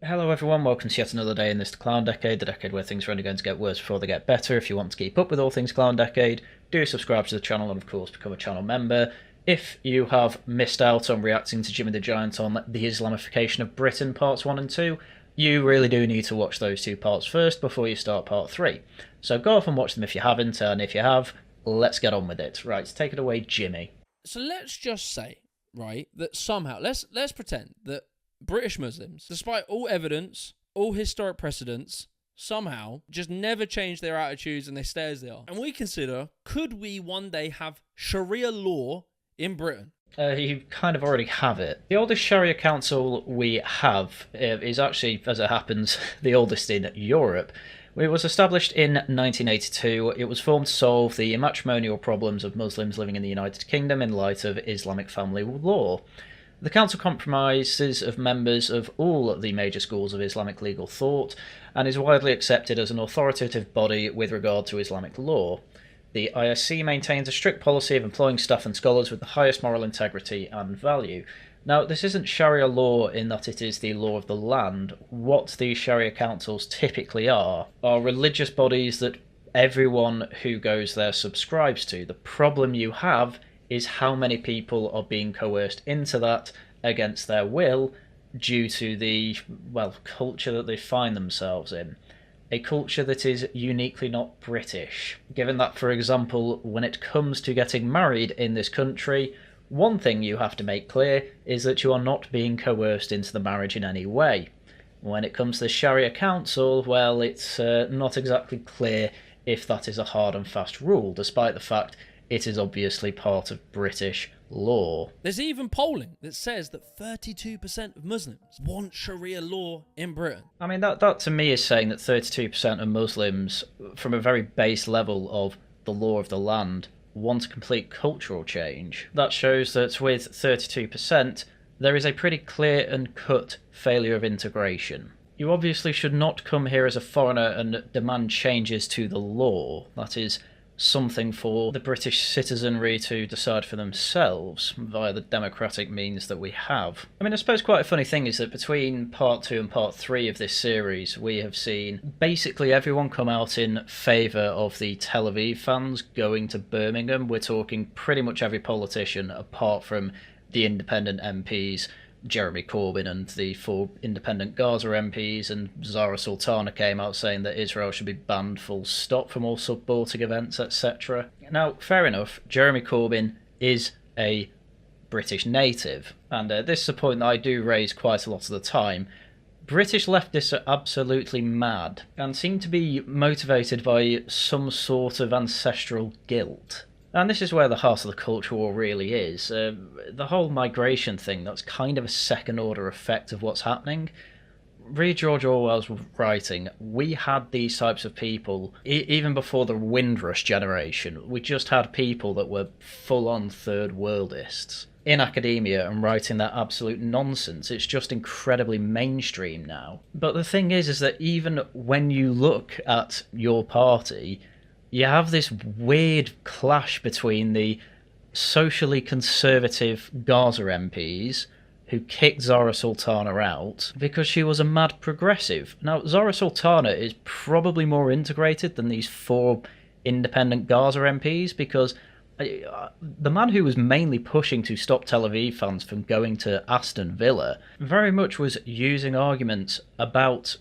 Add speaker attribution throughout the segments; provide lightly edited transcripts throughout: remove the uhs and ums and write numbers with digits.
Speaker 1: Hello everyone, welcome to yet another day in this Clown Decade, the decade where things are only going to get worse before they get better. If you want to keep up with all things Clown Decade, do subscribe to the channel and of course become a channel member. If you have missed out on reacting to Jimmy the Giant on the Islamification of Britain parts 1 and 2, you really do need to watch those two parts first before you start part 3. So go off and watch them if you haven't, and if you have, let's get on with it. Right, take it away, Jimmy.
Speaker 2: So let's just say, right, that somehow, let's pretend that British Muslims, despite all evidence, all historic precedents, somehow just never change their attitudes and they stay as they are. And we consider, could we one day have Sharia law in Britain?
Speaker 1: You kind of already have it. The oldest Sharia council we have is actually, as it happens, the oldest in Europe. It was established in 1982. It was formed to solve the matrimonial problems of Muslims living in the United Kingdom in light of Islamic family law. The council comprises of members of all the major schools of Islamic legal thought and is widely accepted as an authoritative body with regard to Islamic law. The ISC maintains a strict policy of employing staff and scholars with the highest moral integrity and value. Now, this isn't Sharia law in that it is the law of the land. What these Sharia councils typically are religious bodies that everyone who goes there subscribes to. The problem you have is how many people are being coerced into that against their will due to the, well, culture that they find themselves in. A culture that is uniquely not British. Given that, for example, when it comes to getting married in this country, one thing you have to make clear is that you are not being coerced into the marriage in any way. When it comes to the Sharia Council, well, it's not exactly clear if that is a hard and fast rule, despite the fact it is obviously part of British law.
Speaker 2: There's even polling that says that 32% of Muslims want Sharia law in Britain.
Speaker 1: I mean, that to me is saying that 32% of Muslims, from a very base level of the law of the land, want a complete cultural change. That shows that with 32%, there is a pretty clear and cut failure of integration. You obviously should not come here as a foreigner and demand changes to the law. That is something for the British citizenry to decide for themselves via the democratic means that we have. I mean, I suppose quite a funny thing is that between part 2 and part 3 of this series, we have seen basically everyone come out in favour of the Tel Aviv fans going to Birmingham. We're talking pretty much every politician apart from the independent MPs, Jeremy Corbyn and the 4 independent Gaza MPs, and Zara Sultana came out saying that Israel should be banned full stop from all supporting events, etc. Now, fair enough, Jeremy Corbyn is a British native, and this is a point that I do raise quite a lot of the time. British leftists are absolutely mad and seem to be motivated by some sort of ancestral guilt. And this is where the heart of the culture war really is. The whole migration thing, that's kind of a second-order effect of what's happening. Read George Orwell's writing. We had these types of people, even before the Windrush generation. We just had people that were full-on third-worldists in academia and writing that absolute nonsense. It's just incredibly mainstream now. But the thing is that even when you look at your party, you have this weird clash between the socially conservative Gaza MPs who kicked Zara Sultana out because she was a mad progressive. Now, Zara Sultana is probably more integrated than these 4 independent Gaza MPs because the man who was mainly pushing to stop Tel Aviv fans from going to Aston Villa very much was using arguments about,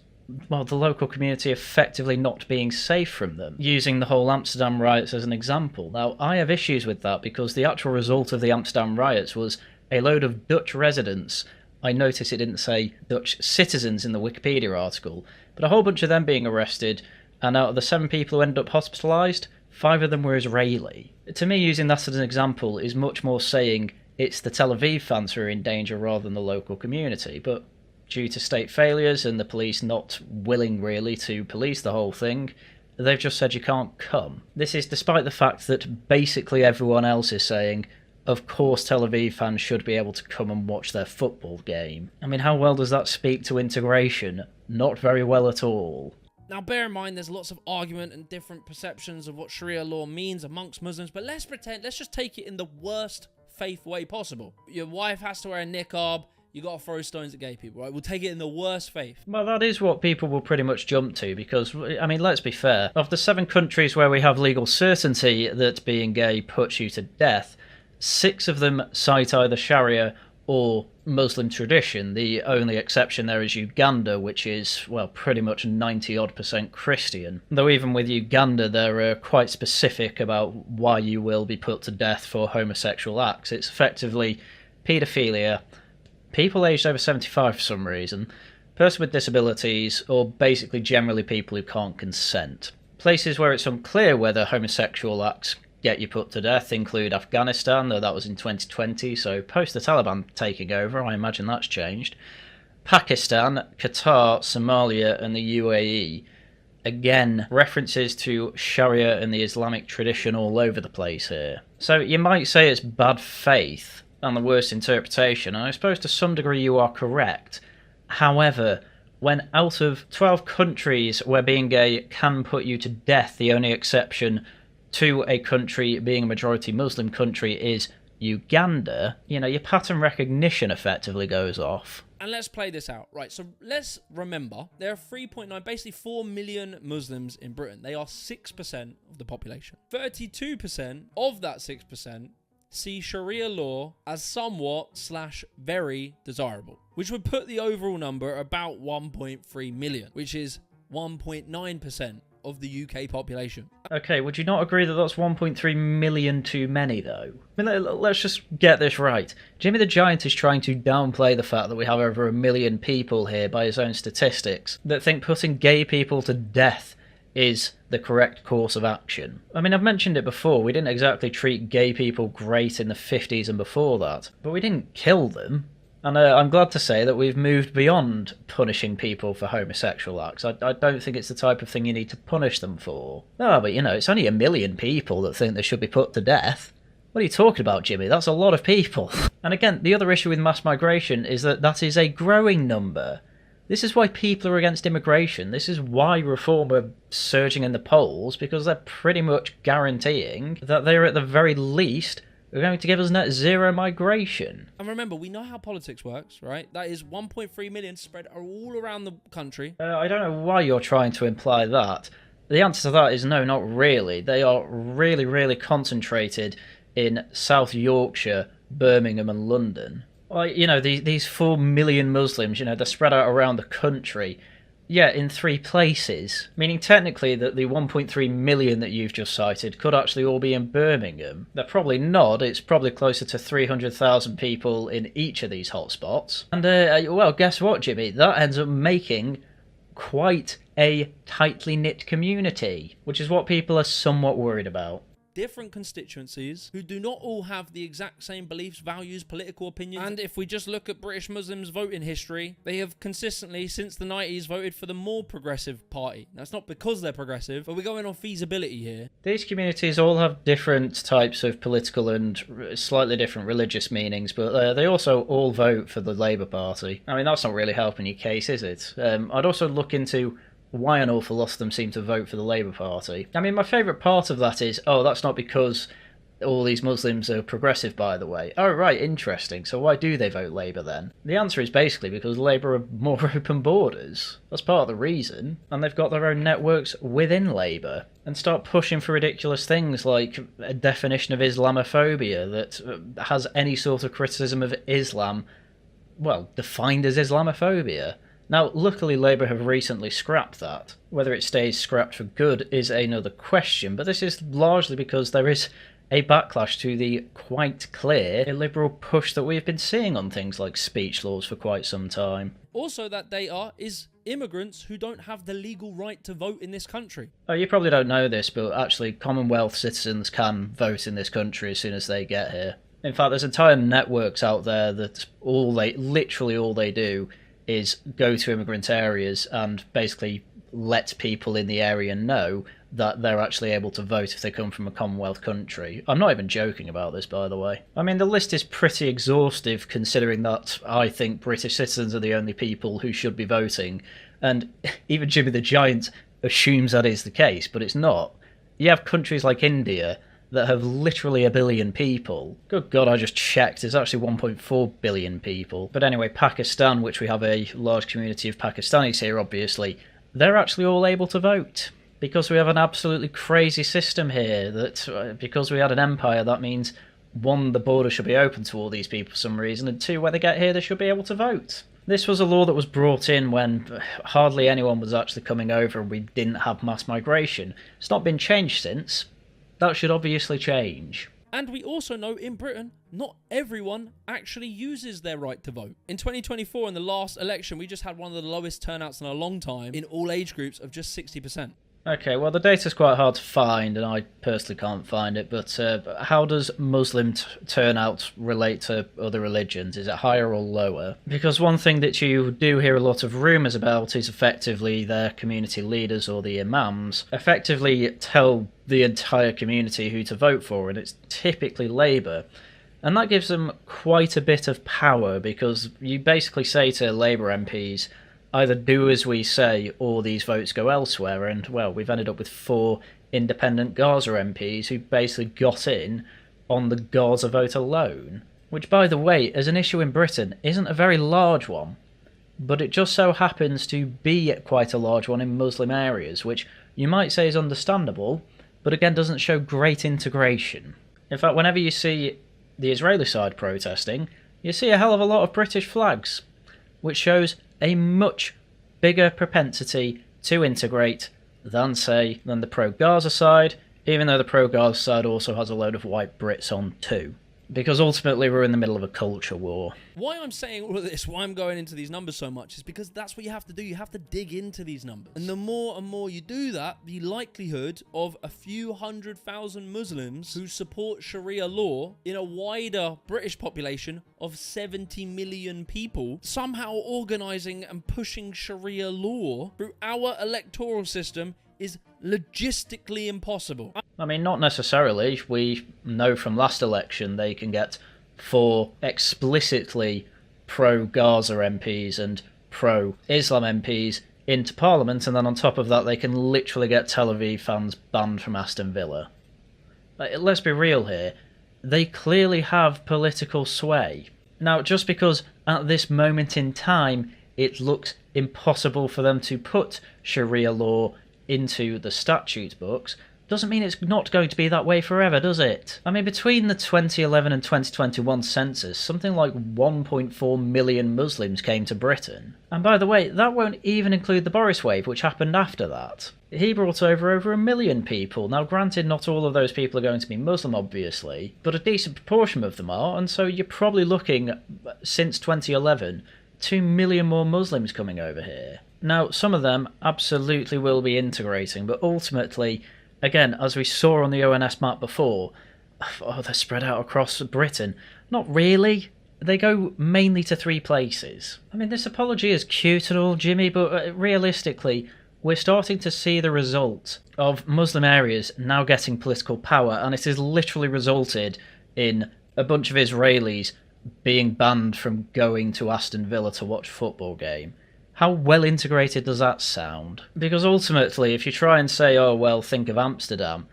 Speaker 1: well, the local community effectively not being safe from them, using the whole Amsterdam riots as an example. Now, I have issues with that because the actual result of the Amsterdam riots was a load of Dutch residents. I notice it didn't say Dutch citizens in the Wikipedia article, but a whole bunch of them being arrested, and out of the 7 people who ended up hospitalised, 5 of them were Israeli. To me, using that as an example is much more saying it's the Tel Aviv fans who are in danger rather than the local community, but due to state failures and the police not willing really to police the whole thing, they've just said you can't come. This is despite the fact that basically everyone else is saying, of course Tel Aviv fans should be able to come and watch their football game. I mean, how well does that speak to integration? Not very well at all.
Speaker 2: Now, bear in mind, there's lots of argument and different perceptions of what Sharia law means amongst Muslims, but let's just take it in the worst faith way possible. Your wife has to wear a niqab, you got to throw stones at gay people, right? We'll take it in the worst faith.
Speaker 1: Well, that is what people will pretty much jump to because, I mean, let's be fair. Of the 7 countries where we have legal certainty that being gay puts you to death, 6 of them cite either Sharia or Muslim tradition. The only exception there is Uganda, which is, well, pretty much 90-odd% Christian. Though even with Uganda, they're quite specific about why you will be put to death for homosexual acts. It's effectively paedophilia, people aged over 75 for some reason, person with disabilities, or basically generally people who can't consent. Places where it's unclear whether homosexual acts get you put to death include Afghanistan, though that was in 2020, so post the Taliban taking over, I imagine that's changed. Pakistan, Qatar, Somalia, and the UAE. Again, references to Sharia and the Islamic tradition all over the place here. So you might say it's bad faith and the worst interpretation, and I suppose to some degree you are correct. However, when out of 12 countries where being gay can put you to death, the only exception to a country being a majority Muslim country is Uganda, your pattern recognition effectively goes off.
Speaker 2: And let's play this out. Right, so let's remember, there are 3.9, basically 4 million Muslims in Britain. They are 6% of the population. 32% of that 6% see Sharia law as somewhat/very desirable, which would put the overall number at about 1.3 million, which is 1.9% of the UK population.
Speaker 1: Okay, would you not agree that that's 1.3 million too many, though? I mean, let's just get this right. Jimmy the Giant is trying to downplay the fact that we have over 1 million people here by his own statistics that think putting gay people to death is the correct course of action. I mean, I've mentioned it before, we didn't exactly treat gay people great in the 50s and before that, but we didn't kill them. And I'm glad to say that we've moved beyond punishing people for homosexual acts. I don't think it's the type of thing you need to punish them for. Oh, but it's only 1 million people that think they should be put to death. What are you talking about, Jimmy? That's a lot of people. And again, the other issue with mass migration is that that is a growing number. This is why people are against immigration. This is why Reform are surging in the polls, because they're pretty much guaranteeing that they're at the very least are going to give us net zero migration.
Speaker 2: And remember, we know how politics works, right? That is 1.3 million spread all around the country.
Speaker 1: I don't know why you're trying to imply that. The answer to that is no, not really. They are really, really concentrated in South Yorkshire, Birmingham and London. Like, these 4 million Muslims, they're spread out around the country. Yeah, in 3 places. Meaning technically that the 1.3 million that you've just cited could actually all be in Birmingham. They're probably not. It's probably closer to 300,000 people in each of these hotspots. And, well, guess what, Jimmy? That ends up making quite a tightly knit community, which is what people are somewhat worried about.
Speaker 2: Different constituencies who do not all have the exact same beliefs, values, political opinions. And if we just look at British Muslims' voting history, they have consistently, since the 90s, voted for the more progressive party. Now, it's not because they're progressive, but we're going on feasibility here.
Speaker 1: These communities all have different types of political and slightly different religious meanings, but they also all vote for the Labour Party. I mean, that's not really helping your case, is it? I'd also look into why an awful lot of them seem to vote for the Labour Party. I mean, my favourite part of that is, that's not because all these Muslims are progressive, by the way. Oh, right, interesting. So why do they vote Labour then? The answer is basically because Labour are more open borders. That's part of the reason. And they've got their own networks within Labour. And start pushing for ridiculous things like a definition of Islamophobia that has any sort of criticism of Islam, well, defined as Islamophobia. Now, luckily Labour have recently scrapped that. Whether it stays scrapped for good is another question, but this is largely because there is a backlash to the quite clear illiberal push that we've been seeing on things like speech laws for quite some time.
Speaker 2: Also, that they is immigrants who don't have the legal right to vote in this country.
Speaker 1: Oh, you probably don't know this, but actually Commonwealth citizens can vote in this country as soon as they get here. In fact, there's entire networks out there that literally all they do is go to immigrant areas and basically let people in the area know that they're actually able to vote if they come from a Commonwealth country. I'm not even joking about this, by the way. I mean, the list is pretty exhaustive considering that I think British citizens are the only people who should be voting, and even Jimmy the Giant assumes that is the case, but it's not. You have countries like India that have literally a billion people. Good God, I just checked. It's actually 1.4 billion people. But anyway, Pakistan, which we have a large community of Pakistanis here, obviously, they're actually all able to vote. Because we have an absolutely crazy system here that, because we had an empire, that means, one, the border should be open to all these people for some reason, and two, when they get here, they should be able to vote. This was a law that was brought in when hardly anyone was actually coming over and we didn't have mass migration. It's not been changed since. That should obviously change.
Speaker 2: And we also know in Britain, not everyone actually uses their right to vote. In 2024, in the last election, we just had one of the lowest turnouts in a long time in all age groups of just 60%.
Speaker 1: Okay, well, the data's quite hard to find, and I personally can't find it, but how does Muslim turnout relate to other religions? Is it higher or lower? Because one thing that you do hear a lot of rumours about is effectively their community leaders or the imams effectively tell the entire community who to vote for, and it's typically Labour. And that gives them quite a bit of power, because you basically say to Labour MPs, either do as we say or these votes go elsewhere, and, well, we've ended up with 4 independent Gaza MPs who basically got in on the Gaza vote alone. Which, by the way, as an issue in Britain, isn't a very large one, but it just so happens to be quite a large one in Muslim areas, which you might say is understandable, but again doesn't show great integration. In fact, whenever you see the Israeli side protesting, you see a hell of a lot of British flags, which shows a much bigger propensity to integrate than the pro-Gaza side, even though the pro-Gaza side also has a load of white Brits on too. Because ultimately we're in the middle of a culture war.
Speaker 2: Why I'm saying all of this, why I'm going into these numbers so much, is because that's what you have to do. You have to dig into these numbers. And the more and more you do that, the likelihood of a few 100,000 Muslims who support Sharia law in a wider British population of 70 million people somehow organising and pushing Sharia law through our electoral system is logistically impossible.
Speaker 1: I mean, not necessarily. We know from last election they can get 4 explicitly pro-Gaza MPs and pro-Islam MPs into Parliament, and then on top of that they can literally get Tel Aviv fans banned from Aston Villa. Let's be real here. They clearly have political sway. Now, just because at this moment in time it looks impossible for them to put Sharia law into the statute books, doesn't mean it's not going to be that way forever, does it? I mean, between the 2011 and 2021 census, something like 1.4 million Muslims came to Britain. And by the way, that won't even include the Boris wave, which happened after that. He brought over 1 million people. Now, granted, not all of those people are going to be Muslim, obviously, but a decent proportion of them are, and so you're probably looking, since 2011, 2 million more Muslims coming over here. Now, some of them absolutely will be integrating, but ultimately, again, as we saw on the ONS map before, they're spread out across Britain. Not really. They go mainly to 3 places. I mean, this apology is cute and all, Jimmy, but realistically, we're starting to see the result of Muslim areas now getting political power, and it has literally resulted in a bunch of Israelis being banned from going to Aston Villa to watch a football game. How well integrated does that sound? Because ultimately, if you try and say, oh, well, think of Amsterdam,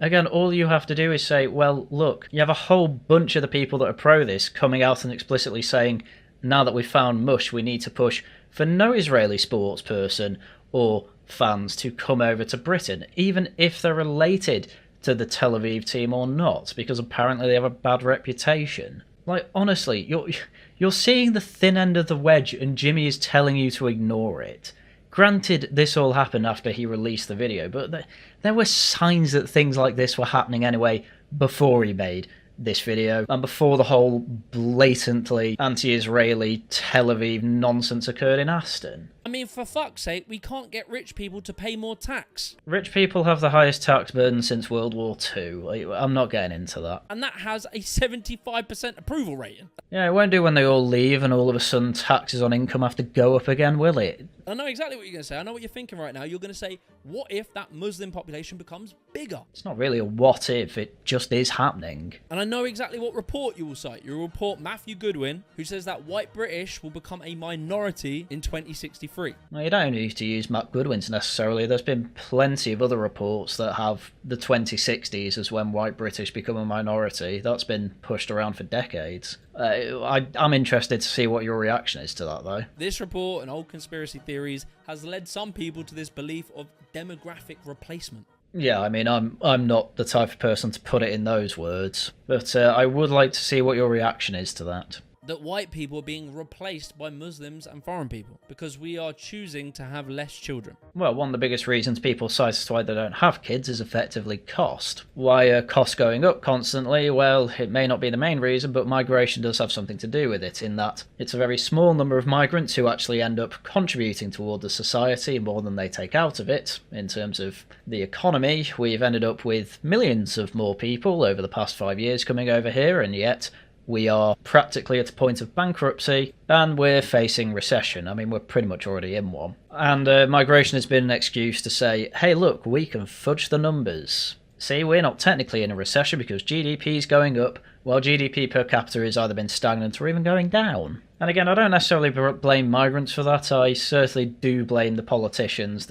Speaker 1: again, all you have to do is say, well, look, you have a whole bunch of the people that are pro this coming out and explicitly saying, now that we've found mush, we need to push for no Israeli sports person or fans to come over to Britain, even if they're related to the Tel Aviv team or not, because apparently they have a bad reputation. Like, honestly, you're seeing the thin end of the wedge and Jimmy is telling you to ignore it. Granted, this all happened after he released the video, but there were signs that things like this were happening anyway before he made this video, and before the whole blatantly anti-Israeli Tel Aviv nonsense occurred in Aston.
Speaker 2: I mean, for fuck's sake, we can't get rich people to pay more tax.
Speaker 1: Rich people have the highest tax burden since World War II. I'm not getting into that.
Speaker 2: And that has a 75% approval rating.
Speaker 1: Yeah, it won't do when they all leave and all of a sudden taxes on income have to go up again, will it?
Speaker 2: I know exactly what you're going to say. I know what you're thinking right now. You're going to say, what if that Muslim population becomes bigger?
Speaker 1: It's not really a what if, it just is happening.
Speaker 2: And I know exactly what report you will cite. You will report Matthew Goodwin, who says that white British will become a minority in 2065. 2063.
Speaker 1: Well, you don't need to use Matt Goodwin's necessarily. There's been plenty of other reports that have the 2060s as when white British become a minority. That's been pushed around for decades. I'm interested to see what your reaction is to that, though.
Speaker 2: This report and old conspiracy theories has led some people to this belief of demographic replacement.
Speaker 1: Yeah, I mean, I'm not the type of person to put it in those words, but I would like to see what your reaction is to that.
Speaker 2: That white people are being replaced by Muslims and foreign people because we are choosing to have less children.
Speaker 1: Well, one of the biggest reasons people cite as to why they don't have kids is effectively cost. Why are costs going up constantly? Well, it may not be the main reason, but migration does have something to do with it, in that it's a very small number of migrants who actually end up contributing toward the society more than they take out of it. In terms of the economy, we've ended up with millions of more people over the past 5 years coming over here, and yet we are practically at a point of bankruptcy, and we're facing recession. I mean, we're pretty much already in one. And migration has been an excuse to say, hey, look, we can fudge the numbers. See, we're not technically in a recession because GDP is going up, while GDP per capita has either been stagnant or even going down. And again, I don't necessarily blame migrants for that. I certainly do blame the politicians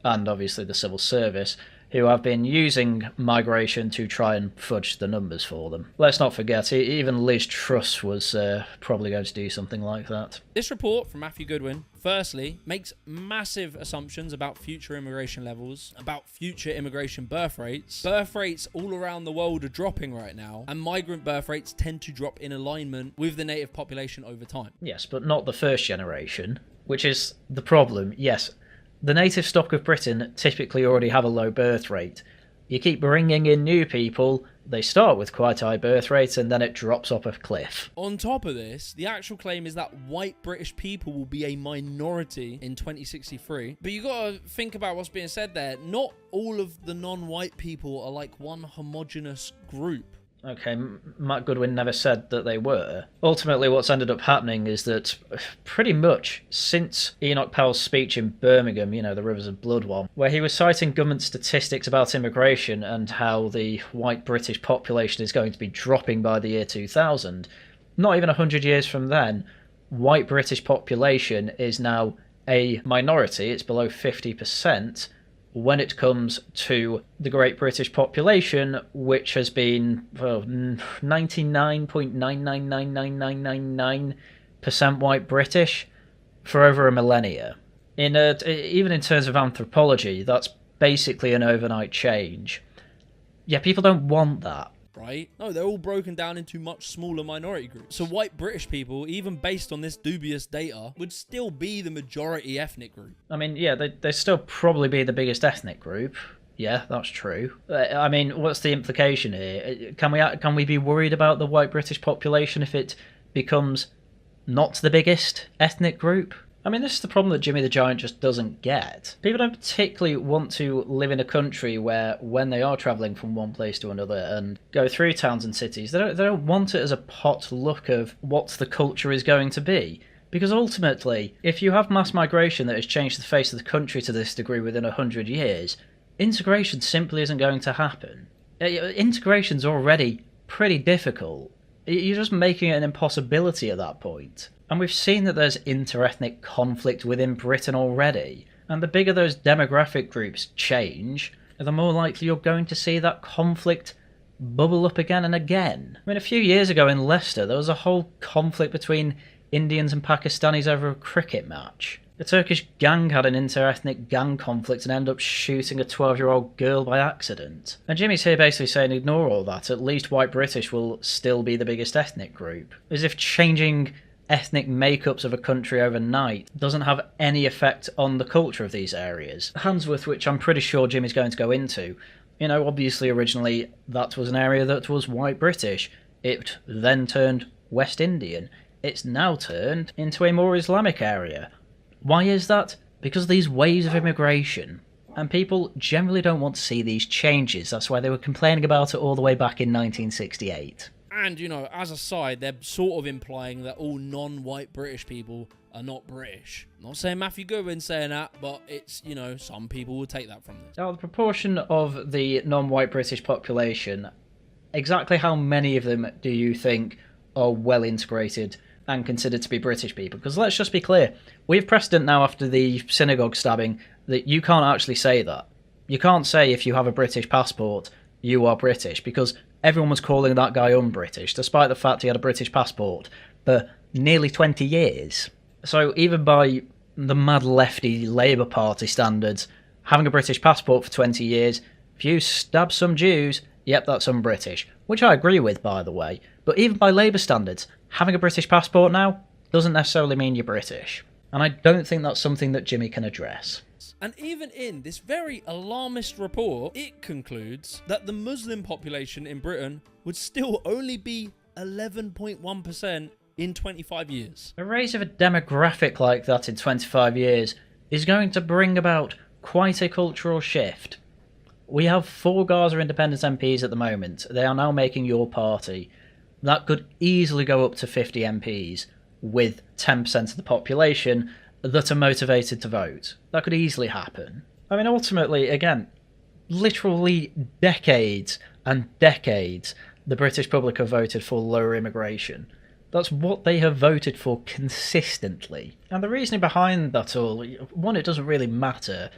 Speaker 1: and obviously the civil service, who have been using migration to try and fudge the numbers for them. Let's not forget, even Liz Truss was probably going to do something like that.
Speaker 2: This report from Matthew Goodwin, firstly, makes massive assumptions about future immigration levels, about future immigration birth rates. Birth rates all around the world are dropping right now, and migrant birth rates tend to drop in alignment with the native population over time.
Speaker 1: Yes, but not the first generation, which is the problem. Yes, the native stock of Britain typically already have a low birth rate. You keep bringing in new people, they start with quite high birth rates, and then it drops off a cliff.
Speaker 2: On top of this, the actual claim is that white British people will be a minority in 2063. But you gotta think about what's being said there. Not all of the non-white people are like one homogenous group.
Speaker 1: Okay, Matt Goodwin never said that they were. Ultimately, what's ended up happening is that pretty much since Enoch Powell's speech in Birmingham, the Rivers of Blood one, where he was citing government statistics about immigration and how the white British population is going to be dropping by the year 2000, not even 100 years from then, white British population is now a minority. It's below 50%. When it comes to the Great British population, which has been 99.9999999% white British for over a millennia. Even in terms of anthropology, that's basically an overnight change. Yeah, people don't want that.
Speaker 2: Right? No, they're all broken down into much smaller minority groups. So white British people, even based on this dubious data, would still be the majority ethnic group.
Speaker 1: I mean, yeah, they'd still probably be the biggest ethnic group. Yeah, that's true. I mean, what's the implication here? Can we be worried about the white British population if it becomes not the biggest ethnic group? I mean, this is the problem that Jimmy the Giant just doesn't get. People don't particularly want to live in a country where, when they are travelling from one place to another and go through towns and cities, they don't want it as a potluck of what the culture is going to be. Because ultimately, if you have mass migration that has changed the face of the country to this degree within 100 years, integration simply isn't going to happen. Integration's already pretty difficult. You're just making it an impossibility at that point. And we've seen that there's inter-ethnic conflict within Britain already. And the bigger those demographic groups change, the more likely you're going to see that conflict bubble up again and again. I mean, a few years ago in Leicester, there was a whole conflict between Indians and Pakistanis over a cricket match. A Turkish gang had an inter-ethnic gang conflict and ended up shooting a 12-year-old girl by accident. And Jimmy's here basically saying ignore all that, at least white British will still be the biggest ethnic group. As if changing ethnic makeups of a country overnight doesn't have any effect on the culture of these areas. Handsworth, which I'm pretty sure Jimmy's going to go into, obviously originally that was an area that was white British. It then turned West Indian. It's now turned into a more Islamic area. Why is that? Because of these waves of immigration. And people generally don't want to see these changes. That's why they were complaining about it all the way back in 1968.
Speaker 2: And, as a side, they're sort of implying that all non-white British people are not British. I'm not saying Matthew Goodwin's saying that, but it's, some people will take that from this.
Speaker 1: Now, the proportion of the non-white British population, exactly how many of them do you think are well integrated and considered to be British people. Because let's just be clear, we have precedent now after the synagogue stabbing that you can't actually say that. You can't say if you have a British passport, you are British, because everyone was calling that guy un-British, despite the fact he had a British passport for nearly 20 years. So even by the mad lefty Labour Party standards, having a British passport for 20 years, if you stab some Jews, yep, that's un-British. Which I agree with, by the way. But even by Labour standards, having a British passport now doesn't necessarily mean you're British. And I don't think that's something that Jimmy can address.
Speaker 2: And even in this very alarmist report, it concludes that the Muslim population in Britain would still only be 11.1% in 25 years.
Speaker 1: The rise of a demographic like that in 25 years is going to bring about quite a cultural shift. We have 4 Gaza Independence MPs at the moment. They are now making your party. That could easily go up to 50 MPs with 10% of the population that are motivated to vote. That could easily happen. I mean, ultimately, again, literally decades and decades, the British public have voted for lower immigration. That's what they have voted for consistently. And the reasoning behind that all, one, it doesn't really matter.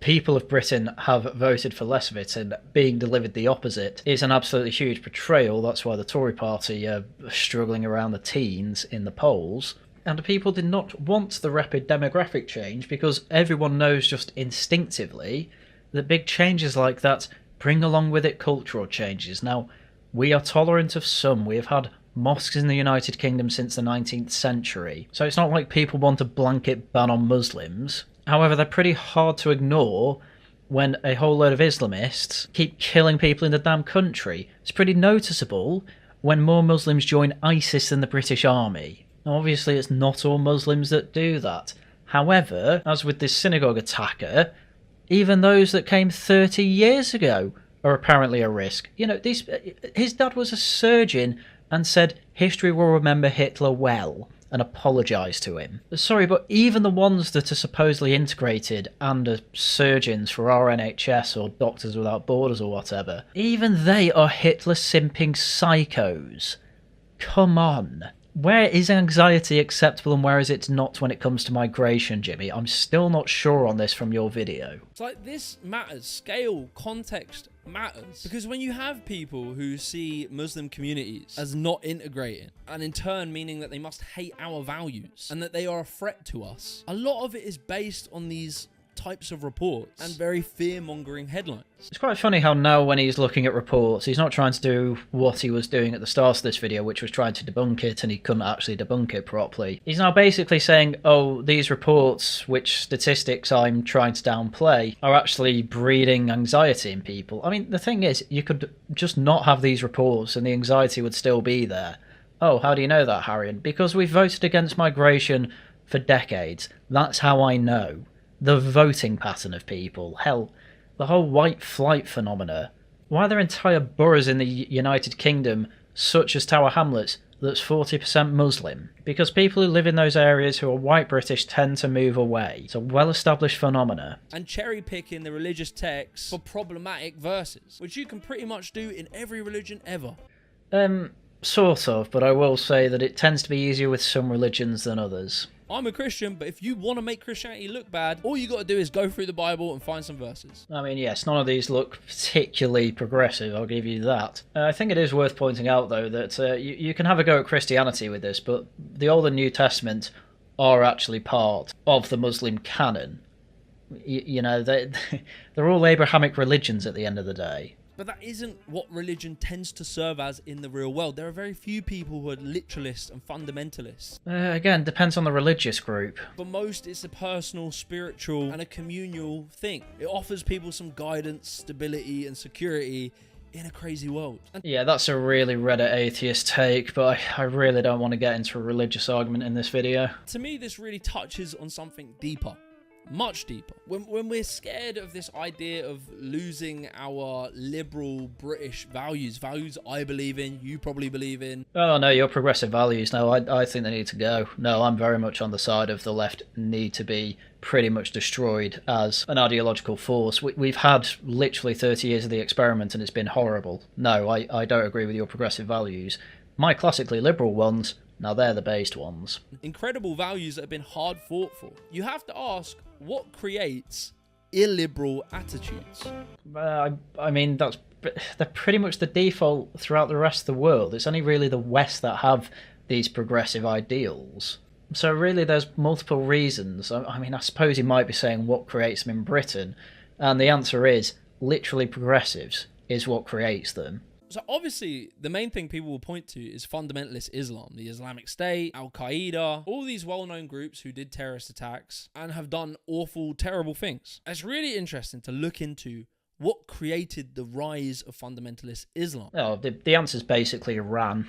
Speaker 1: People of Britain have voted for less of it, and being delivered the opposite is an absolutely huge betrayal. That's why the Tory party are struggling around the teens in the polls. And people did not want the rapid demographic change because everyone knows just instinctively that big changes like that bring along with it cultural changes. Now, we are tolerant of some. We have had mosques in the United Kingdom since the 19th century. So it's not like people want a blanket ban on Muslims. However, they're pretty hard to ignore when a whole load of Islamists keep killing people in the damn country. It's pretty noticeable when more Muslims join ISIS than the British Army. Now, obviously, it's not all Muslims that do that. However, as with this synagogue attacker, even those that came 30 years ago are apparently a risk. You know, his dad was a surgeon and said history will remember Hitler well and apologise to him. Sorry, but even the ones that are supposedly integrated and are surgeons for our NHS or Doctors Without Borders or whatever, even they are Hitler-simping psychos. Come on. Where is anxiety acceptable and where is it not when it comes to migration, Jimmy? I'm still not sure on this from your video.
Speaker 2: It's like this matters. Scale, context matters. Because when you have people who see Muslim communities as not integrating, and in turn meaning that they must hate our values and that they are a threat to us, a lot of it is based on these types of reports and very fear-mongering headlines.
Speaker 1: It's quite funny how now when he's looking at reports, he's not trying to do what he was doing at the start of this video, which was trying to debunk it, and he couldn't actually debunk it properly. He's now basically saying, oh, these reports, which statistics I'm trying to downplay, are actually breeding anxiety in people. I mean, the thing is, you could just not have these reports and the anxiety would still be there. Oh, how do you know that, Haryan? Because we've voted against migration for decades. That's how I know. The voting pattern of people, hell, the whole white flight phenomena. Why are there entire boroughs in the United Kingdom, such as Tower Hamlets, that's 40% Muslim? Because people who live in those areas who are white British tend to move away. It's a well-established phenomena.
Speaker 2: And cherry-picking the religious texts for problematic verses, which you can pretty much do in every religion ever.
Speaker 1: Sort of, but I will say that it tends to be easier with some religions than others.
Speaker 2: I'm a Christian, but if you want to make Christianity look bad, all you got to do is go through the Bible and find some verses.
Speaker 1: I mean, yes, none of these look particularly progressive, I'll give you that. I think it is worth pointing out, though, that you can have a go at Christianity with this, but the Old and New Testament are actually part of the Muslim canon. You know, they're all Abrahamic religions at the end of the day.
Speaker 2: But that isn't what religion tends to serve as in the real world. There are very few people who are literalists and fundamentalists.
Speaker 1: Again, depends on the religious group.
Speaker 2: For most, it's a personal, spiritual, and a communal thing. It offers people some guidance, stability, and security in a crazy world.
Speaker 1: Yeah, that's a really Reddit atheist take, but I really don't want to get into a religious argument in this video.
Speaker 2: To me, this really touches on something deeper. Much deeper. When we're scared of this idea of losing our liberal British values I believe in, you probably believe in.
Speaker 1: Oh no, your progressive values, no, I think they need to go. No, I'm very much on the side of the left need to be pretty much destroyed as an ideological force. We've had literally 30 years of the experiment and it's been horrible. No, I don't agree with your progressive values. My classically liberal ones Now they're the based ones.
Speaker 2: Incredible values that have been hard fought for. You have to ask, what creates illiberal attitudes?
Speaker 1: I mean, they're pretty much the default throughout the rest of the world. It's only really the West that have these progressive ideals. So really there's multiple reasons. I mean, I suppose you might be saying what creates them in Britain, and the answer is literally progressives is what creates them.
Speaker 2: So obviously, the main thing people will point to is fundamentalist Islam, the Islamic State, Al-Qaeda, all these well-known groups who did terrorist attacks and have done awful, terrible things. It's really interesting to look into what created the rise of fundamentalist Islam.
Speaker 1: Oh, the answer's basically Iran.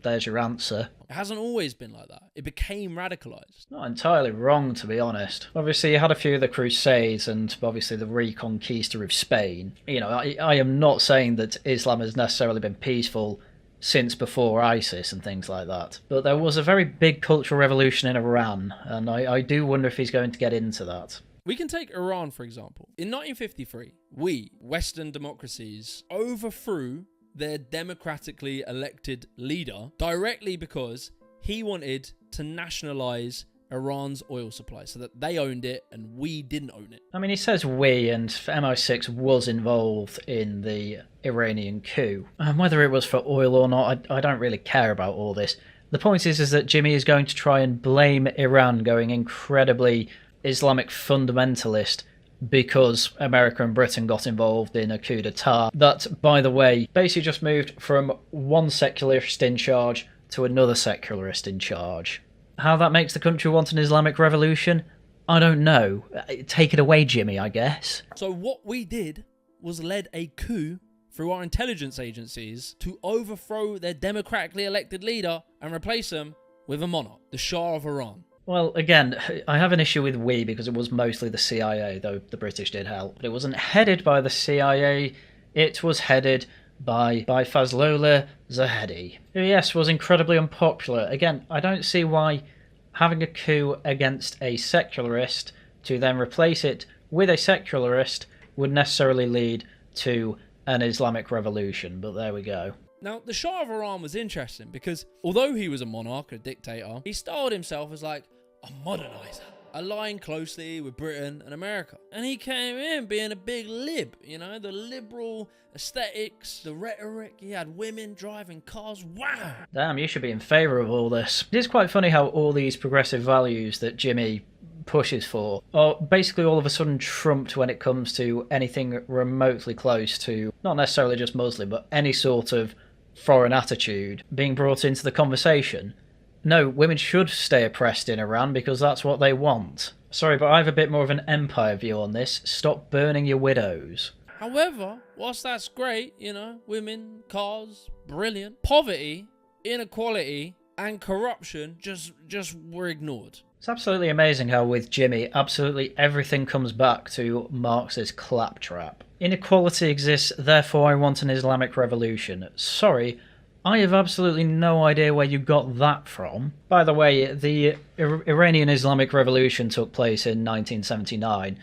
Speaker 1: There's your answer.
Speaker 2: It hasn't always been like that. It became radicalized.
Speaker 1: Not entirely wrong, to be honest. Obviously, you had a few of the Crusades and obviously the Reconquista of Spain. You know, I am not saying that Islam has necessarily been peaceful since before ISIS and things like that. But there was a very big cultural revolution in Iran, and I do wonder if he's going to get into that.
Speaker 2: We can take Iran, for example. In 1953, we, Western democracies, overthrew their democratically elected leader directly because he wanted to nationalize Iran's oil supply so that they owned it and we didn't own it.
Speaker 1: I mean, he says we, and MI6 was involved in the Iranian coup. And whether it was for oil or not, I don't really care about all this. The point is that Jimmy is going to try and blame Iran going incredibly Islamic fundamentalist because America and Britain got involved in a coup d'etat that, by the way, basically just moved from one secularist in charge to another secularist in charge. How that makes the country want an Islamic revolution? I don't know. Take it away, Jimmy, I guess.
Speaker 2: So what we did was led a coup through our intelligence agencies to overthrow their democratically elected leader and replace him with a monarch, the Shah of Iran.
Speaker 1: Well, again, I have an issue with we because it was mostly the CIA, though the British did help. But it wasn't headed by the CIA, it was headed by Fazlollah Zahedi, who, yes, was incredibly unpopular. Again, I don't see why having a coup against a secularist to then replace it with a secularist would necessarily lead to an Islamic revolution, but there we go.
Speaker 2: Now, the Shah of Iran was interesting because although he was a monarch, a dictator, he styled himself as like a modernizer, aligned closely with Britain and America. And he came in being a big lib, you know, the liberal aesthetics, the rhetoric. He had women driving cars. Wow! Damn,
Speaker 1: you should be in favour of all this. It is quite funny how all these progressive values that Jimmy pushes for are basically all of a sudden trumped when it comes to anything remotely close to, not necessarily just Muslim, but any sort of foreign attitude being brought into the conversation. No, women should stay oppressed in Iran because that's what they want. Sorry, but I have a bit more of an empire view on this. Stop burning your widows.
Speaker 2: However, whilst that's great, you know, women, cars, brilliant, poverty, inequality, and corruption just were ignored.
Speaker 1: It's absolutely amazing how with Jimmy, absolutely everything comes back to Marx's claptrap. Inequality exists, therefore I want an Islamic revolution. Sorry, I have absolutely no idea where you got that from. By the way, the Iranian Islamic Revolution took place in 1979.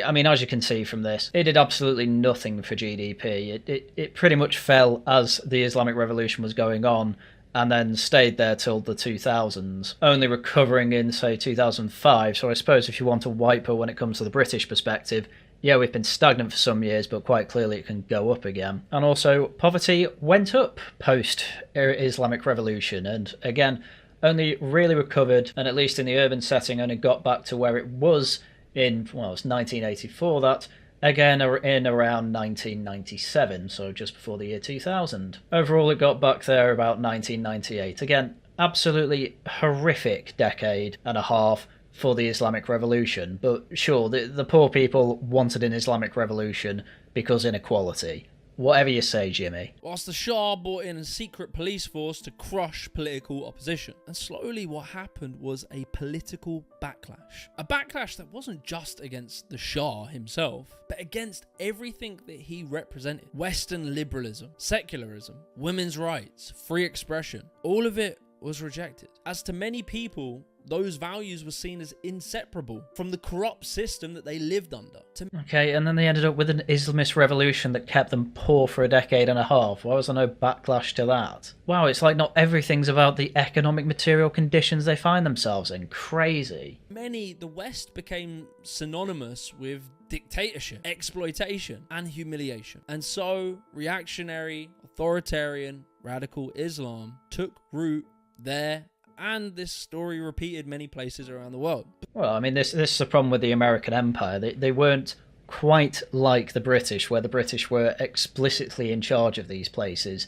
Speaker 1: I mean, as you can see from this, it did absolutely nothing for GDP. It pretty much fell as the Islamic Revolution was going on, and then stayed there till the 2000s, only recovering in, say, 2005. So I suppose if you want a wiper when it comes to the British perspective, yeah, we've been stagnant for some years, but quite clearly it can go up again. And also, poverty went up post-Islamic Revolution, and again, only really recovered, and at least in the urban setting, only got back to where it was in, well, it's 1984, that, again in around 1997, so just before the year 2000. Overall, it got back there about 1998. Again, absolutely horrific decade and a half for the Islamic Revolution, but sure, the poor people wanted an Islamic Revolution because inequality. Whatever you say, Jimmy.
Speaker 2: Whilst the Shah brought in a secret police force to crush political opposition. And slowly what happened was a political backlash. A backlash that wasn't just against the Shah himself, but against everything that he represented. Western liberalism, secularism, women's rights, free expression. All of it was rejected. As to many people, those values were seen as inseparable from the corrupt system that they lived under.
Speaker 1: Okay, and then they ended up with an Islamist revolution that kept them poor for a decade and a half. Why was there no backlash to that? Wow, it's like not everything's about the economic material conditions they find themselves in. Crazy.
Speaker 2: The West became synonymous with dictatorship, exploitation, and humiliation. And so, reactionary, authoritarian, radical Islam took root there, and this story repeated many places around the world.
Speaker 1: Well, I mean, this is the problem with the American Empire. They weren't quite like the British, where the British were explicitly in charge of these places.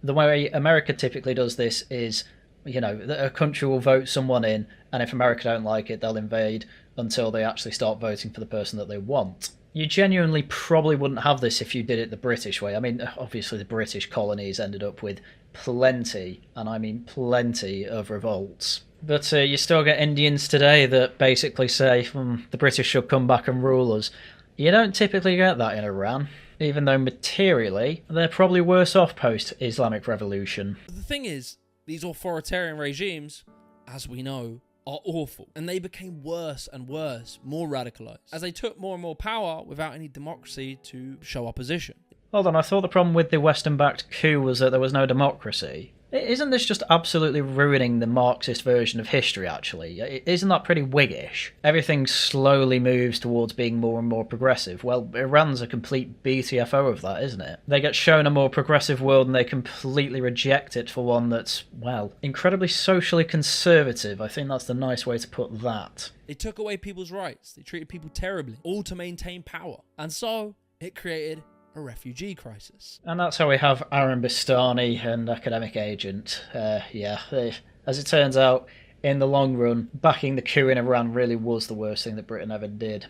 Speaker 1: The way America typically does this is, you know, a country will vote someone in, and if America don't like it, they'll invade until they actually start voting for the person that they want. You genuinely probably wouldn't have this if you did it the British way. I mean, obviously the British colonies ended up with plenty, and I mean plenty, of revolts. But you still get Indians today that basically say the British should come back and rule us. You don't typically get that in Iran, even though materially they're probably worse off post-Islamic Revolution.
Speaker 2: The thing is, these authoritarian regimes, as we know, are awful, and they became worse and worse, more radicalized, as they took more and more power without any democracy to show opposition.
Speaker 1: Hold on, I thought the problem with the Western-backed coup was that there was no democracy. Isn't this just absolutely ruining the Marxist version of history, actually? Isn't that pretty Whiggish? Everything slowly moves towards being more and more progressive. Well, Iran's a complete BTFO of that, isn't it? They get shown a more progressive world and they completely reject it for one that's, well, incredibly socially conservative. I think that's the nice way to put that.
Speaker 2: They took away people's rights. They treated people terribly, all to maintain power. And so, it created a refugee crisis.
Speaker 1: And that's how we have Aaron Bastani and Academic Agent. As it turns out, in the long run, backing the coup in Iran really was the worst thing that Britain ever did.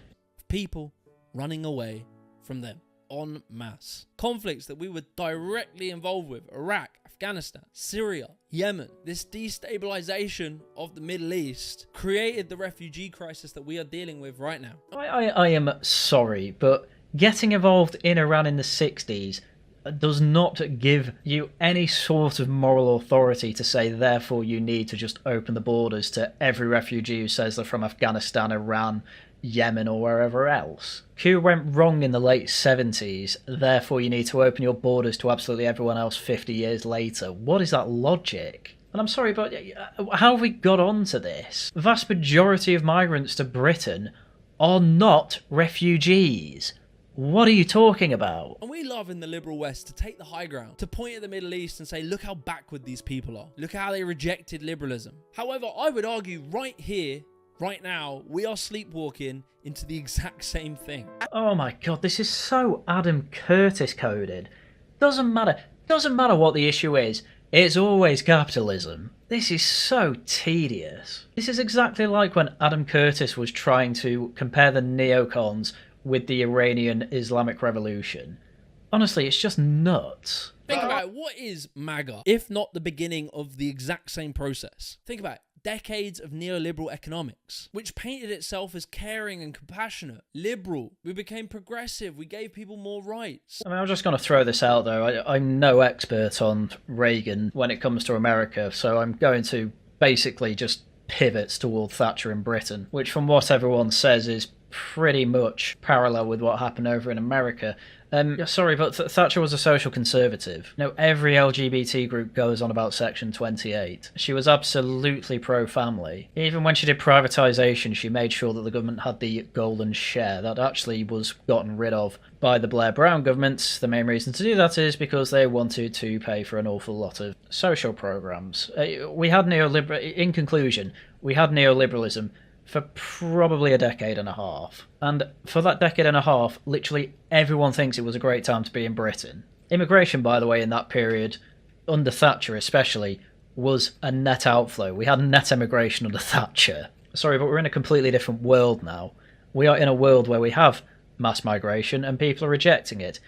Speaker 2: People running away from them en masse. Conflicts that we were directly involved with: Iraq, Afghanistan, Syria, Yemen. This destabilization of the Middle East created the refugee crisis that we are dealing with right now.
Speaker 1: I am sorry, but getting involved in Iran in the 60s does not give you any sort of moral authority to say, therefore, you need to just open the borders to every refugee who says they're from Afghanistan, Iran, Yemen, or wherever else. Coup went wrong in the late 70s, therefore you need to open your borders to absolutely everyone else 50 years later. What is that logic? And I'm sorry, but how have we got onto this? The vast majority of migrants to Britain are not refugees. What are you talking about?
Speaker 2: And we love in the liberal West to take the high ground, to point at the Middle East and say, look how backward these people are. Look how they rejected liberalism. However, I would argue right here, right now, we are sleepwalking into the exact same thing.
Speaker 1: Oh my god, this is so Adam Curtis coded. Doesn't matter what the issue is, it's always capitalism. This is so tedious. This is exactly like when Adam Curtis was trying to compare the neocons with the Iranian Islamic Revolution. Honestly, it's just nuts.
Speaker 2: Think about it. What is MAGA, if not the beginning of the exact same process? Think about it. Decades of neoliberal economics, which painted itself as caring and compassionate, liberal. We became progressive. We gave people more rights.
Speaker 1: I mean, I'm just going to throw this out, though. I'm no expert on Reagan when it comes to America, so I'm going to basically just pivot toward Thatcher in Britain, which from what everyone says is pretty much parallel with what happened over in America. Sorry, but Thatcher was a social conservative. No, every LGBT group goes on about Section 28. She was absolutely pro-family. Even when she did privatisation, she made sure that the government had the golden share. That actually was gotten rid of by the Blair-Brown government. The main reason to do that is because they wanted to pay for an awful lot of social programmes. In conclusion, we had neoliberalism for probably a decade and a half. And for that decade and a half, literally everyone thinks it was a great time to be in Britain. Immigration, by the way, in that period, under Thatcher especially, was a net outflow. We had net immigration under Thatcher. Sorry, but we're in a completely different world now. We are in a world where we have mass migration and people are rejecting it.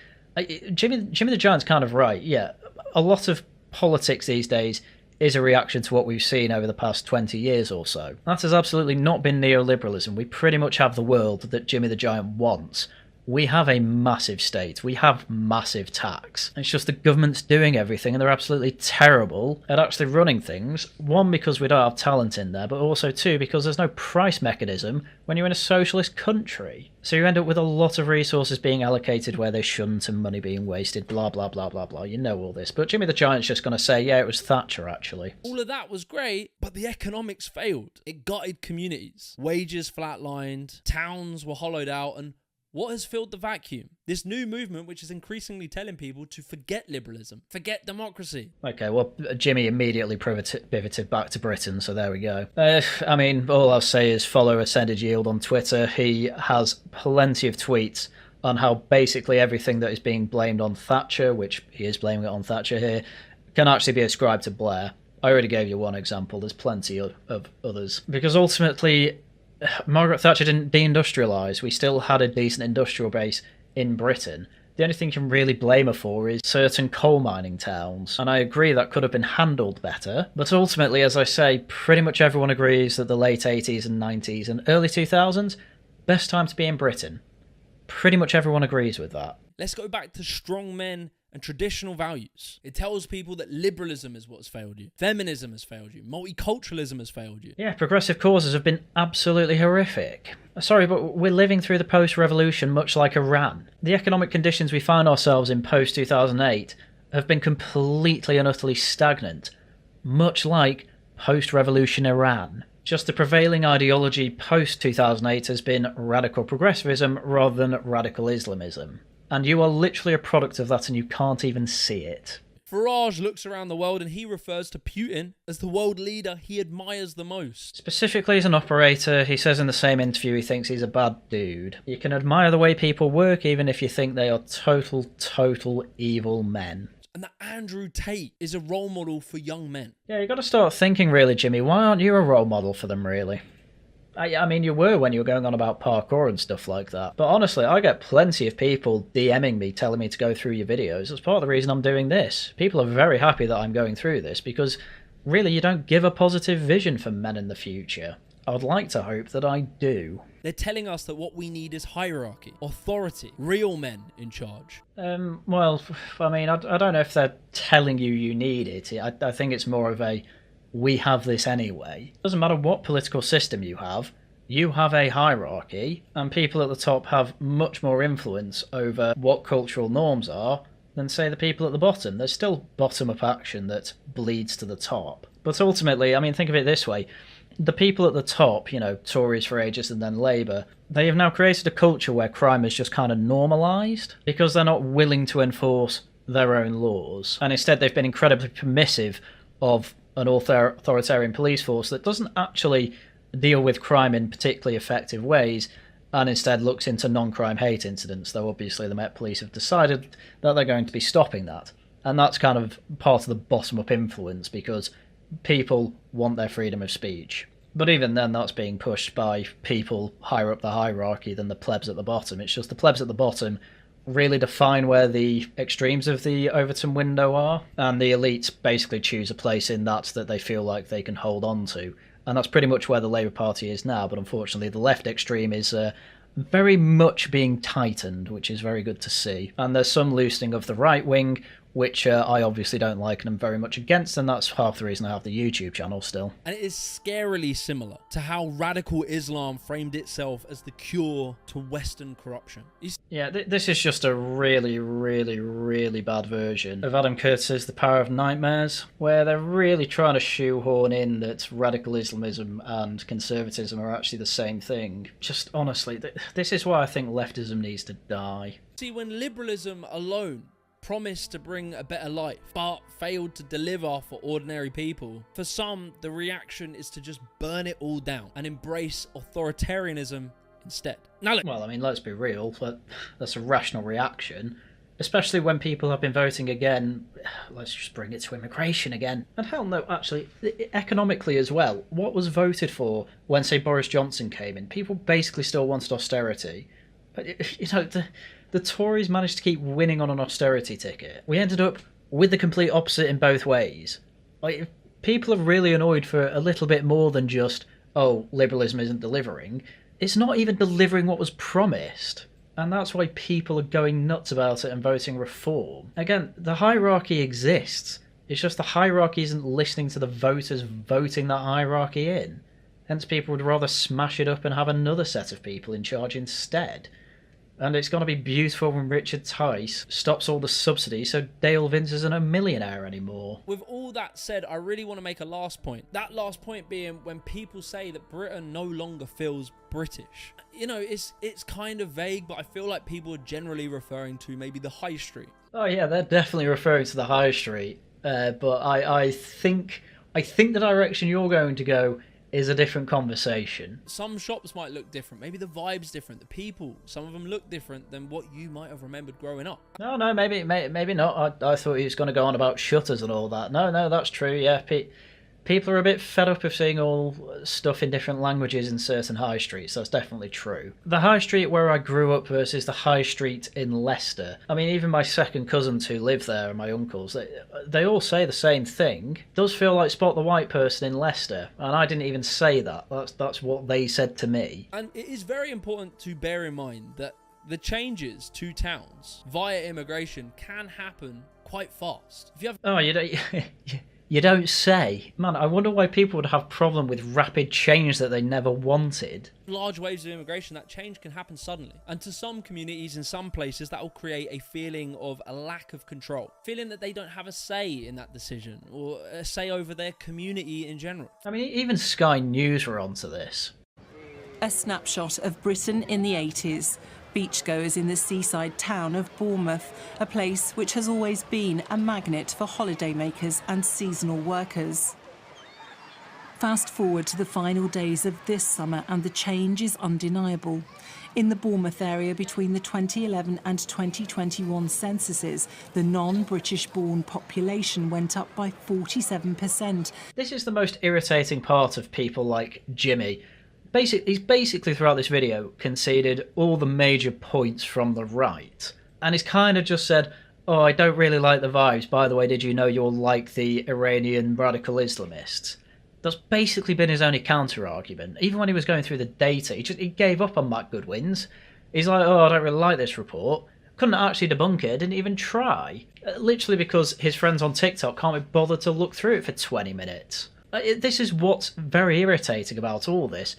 Speaker 1: Jimmy the Giant's kind of right, yeah. A lot of politics these days is a reaction to what we've seen over the past 20 years or so. That has absolutely not been neoliberalism. We pretty much have the world that Jimmy the Giant wants. we have a massive state. We have massive tax. It's just the government's doing everything and they're absolutely terrible at actually running things. One, because we don't have talent in there, but also two, because there's no price mechanism when you're in a socialist country. So you end up with a lot of resources being allocated where they shouldn't and money being wasted, blah, blah, blah, blah, blah. You know all this. But Jimmy the Giant's just going to say, yeah, it was Thatcher, actually.
Speaker 2: All of that was great, but the economics failed. It gutted communities. Wages flatlined, towns were hollowed out, and what has filled the vacuum? This new movement which is increasingly telling people to forget liberalism, forget democracy.
Speaker 1: Okay, well, Jimmy immediately pivoted back to Britain, so there we go. I mean, all I'll say is follow Ascended Yield on Twitter. He has plenty of tweets on how basically everything that is being blamed on Thatcher, which he is blaming it on Thatcher here, can actually be ascribed to Blair. I already gave you one example. There's plenty of others. Because ultimately, Margaret Thatcher didn't deindustrialise. We still had a decent industrial base in Britain. The only thing you can really blame her for is certain coal mining towns. And I agree that could have been handled better. But ultimately, as I say, pretty much everyone agrees that the late 80s and 90s and early 2000s, best time to be in Britain. Pretty much everyone agrees with that.
Speaker 2: Let's go back to strong men and traditional values. It tells people that liberalism is what's failed you. Feminism has failed you. Multiculturalism has failed you.
Speaker 1: Yeah, progressive causes have been absolutely horrific. Sorry, but we're living through the post-revolution much like Iran. The economic conditions we find ourselves in post-2008 have been completely and utterly stagnant, much like post-revolution Iran. Just the prevailing ideology post-2008 has been radical progressivism rather than radical Islamism. And you are literally a product of that and you can't even see it.
Speaker 2: Farage looks around the world and he refers to Putin as the world leader he admires the most.
Speaker 1: Specifically as an operator, he says in the same interview he thinks he's a bad dude. You can admire the way people work even if you think they are total evil men.
Speaker 2: And that Andrew Tate is a role model for young men.
Speaker 1: Yeah, you got to start thinking really, Jimmy. Why aren't you a role model for them, really? I mean, you were when you were going on about parkour and stuff like that. But honestly, I get plenty of people DMing me, telling me to go through your videos. That's part of the reason I'm doing this. People are very happy that I'm going through this because, really, you don't give a positive vision for men in the future. I would like to hope that I do.
Speaker 2: They're telling us that what we need is hierarchy, authority, real men in charge.
Speaker 1: Well, I mean, I don't know if they're telling you need it. I think it's more of a, we have this anyway. Doesn't matter what political system you have a hierarchy, and people at the top have much more influence over what cultural norms are than, say, the people at the bottom. There's still bottom-up action that bleeds to the top. But ultimately, I mean, think of it this way. The people at the top, you know, Tories for ages and then Labour, they have now created a culture where crime is just kind of normalised because they're not willing to enforce their own laws. And instead they've been incredibly permissive of an authoritarian police force that doesn't actually deal with crime in particularly effective ways and instead looks into non-crime hate incidents, though obviously the Met Police have decided that they're going to be stopping that. And that's kind of part of the bottom-up influence because people want their freedom of speech. But even then, that's being pushed by people higher up the hierarchy than the plebs at the bottom. It's just the plebs at the bottom really define where the extremes of the Overton window are, and the elites basically choose a place in that they feel like they can hold on to. And that's pretty much where the Labour Party is now, but unfortunately the left extreme is very much being tightened, which is very good to see. And there's some loosening of the right wing, which I obviously don't like and I'm very much against, and that's half the reason I have the YouTube channel still.
Speaker 2: And it is scarily similar to how radical Islam framed itself as the cure to Western corruption.
Speaker 1: Yeah, this is just a really bad version of Adam Curtis's The Power of Nightmares, where they're really trying to shoehorn in that radical Islamism and conservatism are actually the same thing. Just honestly, this is why I think leftism needs to die.
Speaker 2: See, when liberalism alone promised to bring a better life, but failed to deliver for ordinary people, for some, the reaction is to just burn it all down and embrace authoritarianism instead. Now, look.
Speaker 1: Well, I mean, let's be real, that's a rational reaction, especially when people have been voting again. Let's just bring it to immigration again. And hell no, actually, economically as well, what was voted for when, say, Boris Johnson came in? People basically still wanted austerity. But, you know, the Tories managed to keep winning on an austerity ticket. We ended up with the complete opposite in both ways. Like, people are really annoyed for a little bit more than just, oh, liberalism isn't delivering. It's not even delivering what was promised. And that's why people are going nuts about it and voting reform. Again, the hierarchy exists. It's just the hierarchy isn't listening to the voters voting that hierarchy in. Hence people would rather smash it up and have another set of people in charge instead. And it's going to be beautiful when Richard Tice stops all the subsidies so Dale Vince isn't a millionaire anymore.
Speaker 2: With all that said, I really want to make a last point. That last point being when people say that Britain no longer feels British. You know, it's kind of vague, but I feel like people are generally referring to maybe the high street.
Speaker 1: Oh yeah, they're definitely referring to the high street. But I think the direction you're going to go is a different conversation.
Speaker 2: Some shops might look different. Maybe the vibe's different. The people, some of them look different than what you might have remembered growing up.
Speaker 1: No, maybe not. I thought he was going to go on about shutters and all that. No, that's true. Yeah, people are a bit fed up of seeing all stuff in different languages in certain high streets. That's definitely true. The high street where I grew up versus the high street in Leicester. I mean, even my second cousins who live there and my uncles, they all say the same thing. It does feel like Spot the White Person in Leicester, and I didn't even say that. That's what they said to me.
Speaker 2: And it is very important to bear in mind that the changes to towns via immigration can happen quite fast. If you have
Speaker 1: you don't. You don't say. Man, I wonder why people would have problem with rapid change that they never wanted.
Speaker 2: Large waves of immigration, that change can happen suddenly. And to some communities in some places, that will create a feeling of a lack of control. Feeling that they don't have a say in that decision or a say over their community in general.
Speaker 1: I mean, even Sky News were onto this.
Speaker 3: A snapshot of Britain in the 80s. Beachgoers in the seaside town of Bournemouth, a place which has always been a magnet for holidaymakers and seasonal workers. Fast forward to the final days of this summer and the change is undeniable. In the Bournemouth area between the 2011 and 2021 censuses, the non-British born population went up by 47%.
Speaker 1: This is the most irritating part of people like Jimmy. He's basically throughout this video conceded all the major points from the right. And he's kind of just said, oh, I don't really like the vibes. By the way, did you know you're like the Iranian radical Islamists? That's basically been his only counter-argument. Even when he was going through the data, he gave up on Matt Goodwin's. He's like, oh, I don't really like this report. Couldn't actually debunk it, didn't even try. Literally because his friends on TikTok can't be bothered to look through it for 20 minutes. This is what's very irritating about all this.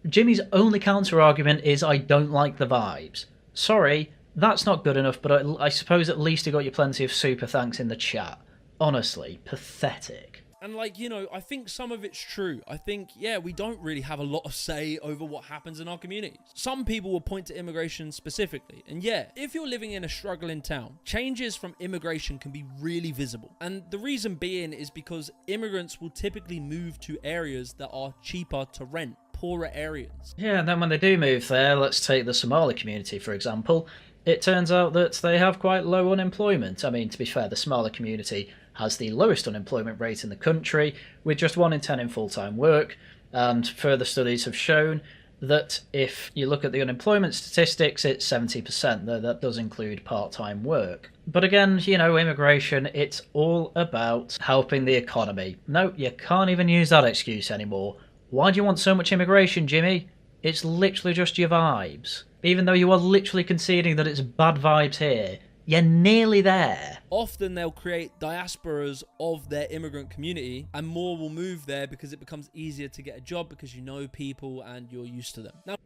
Speaker 1: Jimmy's only counter-argument is, I don't like the vibes. Sorry, that's not good enough, but I suppose at least he got you plenty of super thanks in the chat. Honestly, pathetic.
Speaker 2: And like, you know, I think some of it's true. I think, yeah, we don't really have a lot of say over what happens in our communities. Some people will point to immigration specifically. And yeah, if you're living in a struggling town, changes from immigration can be really visible. And the reason being is because immigrants will typically move to areas that are cheaper to rent. Poorer areas.
Speaker 1: Yeah, and then when they do move there, let's take the Somali community for example, it turns out that they have quite low unemployment. I mean, to be fair, the Somali community has the lowest unemployment rate in the country, with just 1 in 10 in full-time work, and further studies have shown that if you look at the unemployment statistics, it's 70%, though that does include part-time work. But again, you know, immigration, it's all about helping the economy. No, you can't even use that excuse anymore. Why do you want so much immigration, Jimmy? It's literally just your vibes. Even though you are literally conceding that it's bad vibes here, you're nearly there.
Speaker 2: Often they'll create diasporas of their immigrant community and more will move there because it becomes easier to get a job because you know people and you're used to them. Now,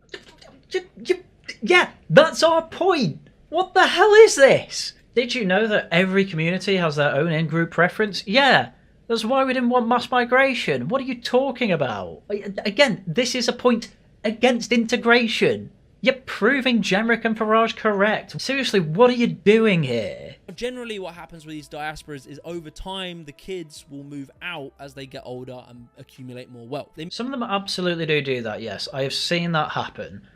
Speaker 1: yeah, that's our point. What the hell is this? Did you know that every community has their own in-group preference? Yeah. That's why we didn't want mass migration. What are you talking about? Again, this is a point against integration. You're proving Jenrick and Farage correct. Seriously, what are you doing here?
Speaker 2: Generally, what happens with these diasporas is over time, the kids will move out as they get older and accumulate more wealth.
Speaker 1: Some of them absolutely do that, yes. I have seen that happen.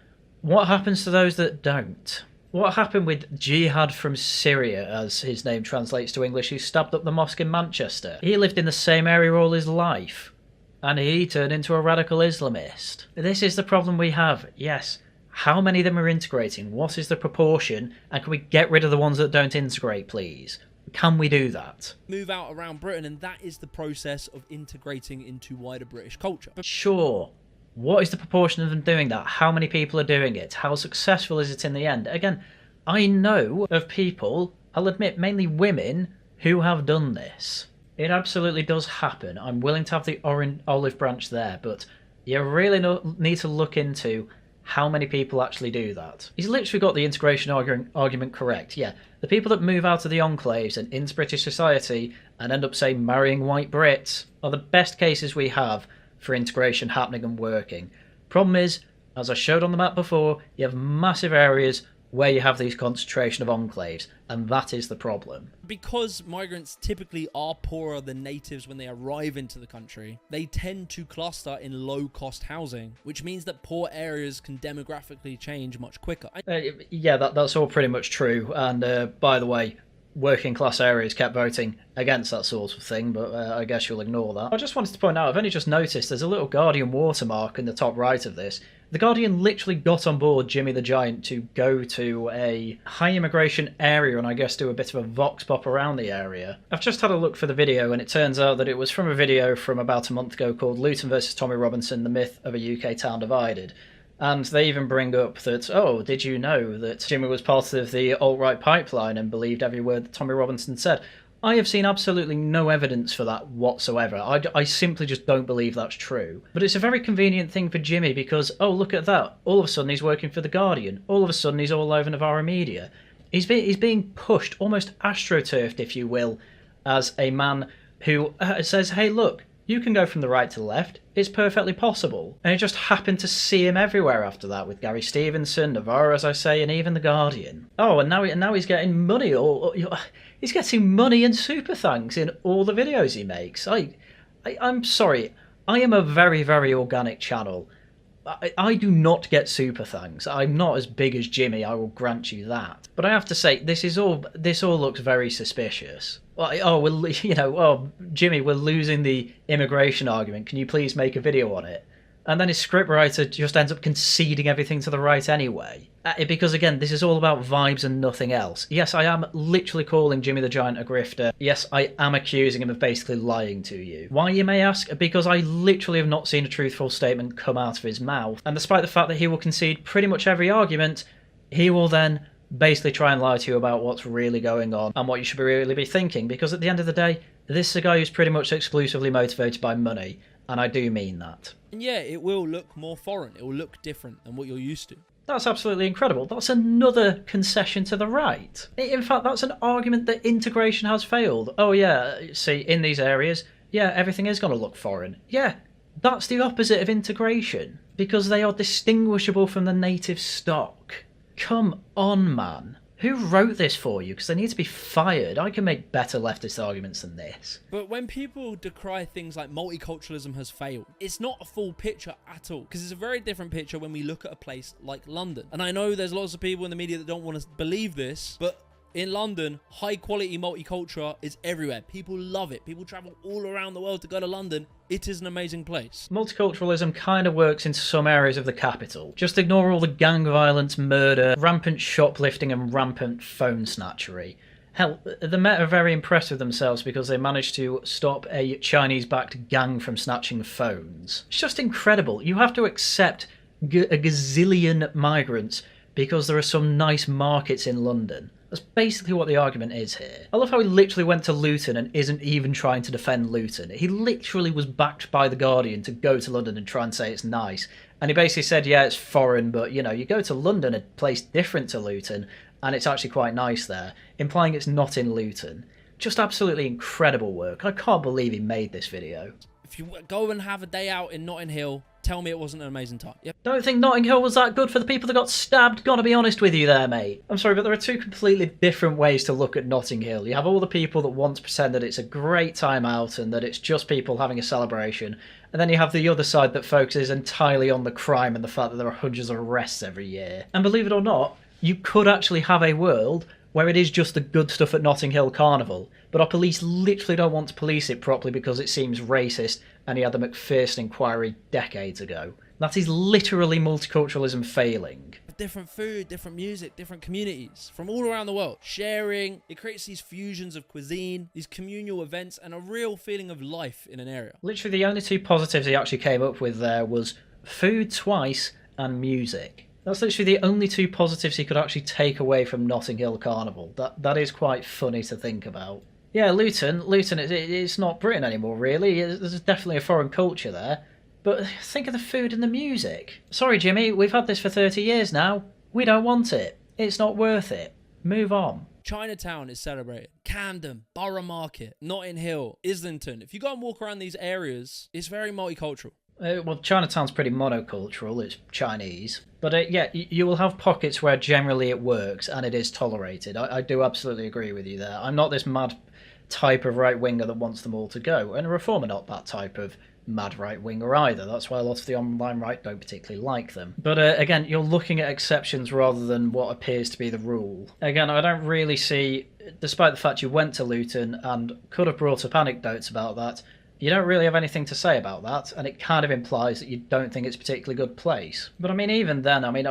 Speaker 1: What happens to those that don't? What happened with Jihad from Syria, as his name translates to English, who stabbed up the mosque in Manchester? He lived in the same area all his life, and he turned into a radical Islamist. This is the problem we have, yes. How many of them are integrating? What is the proportion? And can we get rid of the ones that don't integrate, please? Can we do that?
Speaker 2: Move out around Britain, and that is the process of integrating into wider British culture.
Speaker 1: Sure. What is the proportion of them doing that? How many people are doing it? How successful is it in the end? Again, I know of people, I'll admit mainly women, who have done this. It absolutely does happen. I'm willing to have the olive branch there, but you really need to look into how many people actually do that. He's literally got the integration argument correct. Yeah, the people that move out of the enclaves and into British society and end up, say, marrying white Brits are the best cases we have for integration happening and working. Problem is, as I showed on the map before, you have massive areas where you have these concentration of enclaves, and that is the problem.
Speaker 2: Because migrants typically are poorer than natives when they arrive into the country, they tend to cluster in low-cost housing, which means that poor areas can demographically change much quicker.
Speaker 1: Yeah, that's all pretty much true, and by the way, working class areas kept voting against that sort of thing, but I guess you'll ignore that. I just wanted to point out, I've only just noticed there's a little Guardian watermark in the top right of this. The Guardian literally got on board JimmyTheGiant to go to a high immigration area and I guess do a bit of a vox pop around the area. I've just had a look for the video and it turns out that it was from a video from about a month ago called Luton vs Tommy Robinson, the myth of a UK town divided. And they even bring up that, oh, did you know that Jimmy was part of the alt-right pipeline and believed every word that Tommy Robinson said? I have seen absolutely no evidence for that whatsoever. I simply just don't believe that's true. But it's a very convenient thing for Jimmy because, oh, look at that. All of a sudden he's working for The Guardian. All of a sudden he's all over Novara Media. He's being pushed, almost astroturfed, if you will, as a man who says, hey, look, you can go from the right to the left. It's perfectly possible. And it just happened to see him everywhere after that with Gary Stevenson, Novara, as I say, and even The Guardian. Oh, and now he's getting money. He's getting money and super thanks in all the videos he makes. I'm sorry. I am a very, very organic channel. I do not get super thanks. I'm not as big as Jimmy, I will grant you that. But I have to say, this all looks very suspicious. Jimmy, we're losing the immigration argument. Can you please make a video on it? And then his scriptwriter just ends up conceding everything to the right anyway. Because again, this is all about vibes and nothing else. Yes, I am literally calling JimmyTheGiant a grifter. Yes, I am accusing him of basically lying to you. Why, you may ask? Because I literally have not seen a truthful statement come out of his mouth. And despite the fact that he will concede pretty much every argument, he will then basically try and lie to you about what's really going on and what you should really be thinking. Because at the end of the day, this is a guy who's pretty much exclusively motivated by money. And I do mean that.
Speaker 2: And yeah, it will look more foreign. It will look different than what you're used to.
Speaker 1: That's absolutely incredible. That's another concession to the right. In fact, that's an argument that integration has failed. Oh yeah, see, in these areas, yeah, everything is going to look foreign. Yeah, that's the opposite of integration, because they are distinguishable from the native stock. Come on, man. Who wrote this for you? Because they need to be fired. I can make better leftist arguments than this.
Speaker 2: But when people decry things like multiculturalism has failed, it's not a full picture at all. Because it's a very different picture when we look at a place like London. And I know there's lots of people in the media that don't want to believe this, but in London, high quality multicultural is everywhere. People love it. People travel all around the world to go to London. It is an amazing place.
Speaker 1: Multiculturalism kind of works in some areas of the capital. Just ignore all the gang violence, murder, rampant shoplifting and rampant phone snatchery. Hell, the Met are very impressed with themselves because they managed to stop a Chinese-backed gang from snatching phones. It's just incredible. You have to accept a gazillion migrants because there are some nice markets in London. That's basically what the argument is here. I love how he literally went to Luton and isn't even trying to defend Luton. He literally was backed by The Guardian to go to London and try and say it's nice. And he basically said, yeah, it's foreign, but, you know, you go to London, a place different to Luton, and it's actually quite nice there, implying it's not in Luton. Just absolutely incredible work. I can't believe he made this video.
Speaker 2: If you go and have a day out in Notting Hill, tell me it wasn't an amazing time. Yep.
Speaker 1: Don't think Notting Hill was that good for the people that got stabbed. Gotta be honest with you there, mate. I'm sorry, but there are two completely different ways to look at Notting Hill. You have all the people that want to pretend that it's a great time out and that it's just people having a celebration. And then you have the other side that focuses entirely on the crime and the fact that there are hundreds of arrests every year. And believe it or not, you could actually have a world where it is just the good stuff at Notting Hill Carnival, but our police literally don't want to police it properly because it seems racist, and he had the Macpherson inquiry decades ago. That is literally multiculturalism failing.
Speaker 2: Different food, different music, different communities from all around the world. Sharing, it creates these fusions of cuisine, these communal events, and a real feeling of life in an area.
Speaker 1: Literally the only two positives he actually came up with there was food twice, and music. That's literally the only two positives he could actually take away from Notting Hill Carnival. That is quite funny to think about. Yeah, Luton, it's not Britain anymore, really. There's definitely a foreign culture there. But think of the food and the music. Sorry, Jimmy, we've had this for 30 years now. We don't want it. It's not worth it. Move on.
Speaker 2: Chinatown is celebrated. Camden, Borough Market, Notting Hill, Islington. If you go and walk around these areas, it's very multicultural.
Speaker 1: Well, Chinatown's pretty monocultural. It's Chinese. But yeah, you will have pockets where generally it works and it is tolerated. I do absolutely agree with you there. I'm not this mad type of right-winger that wants them all to go. And Reform are not that type of mad right-winger either. That's why a lot of the online right don't particularly like them. But again, you're looking at exceptions rather than what appears to be the rule. Again, I don't really see, despite the fact you went to Luton and could have brought up anecdotes about that, you don't really have anything to say about that, and it kind of implies that you don't think it's a particularly good place. But I mean, even then, I mean,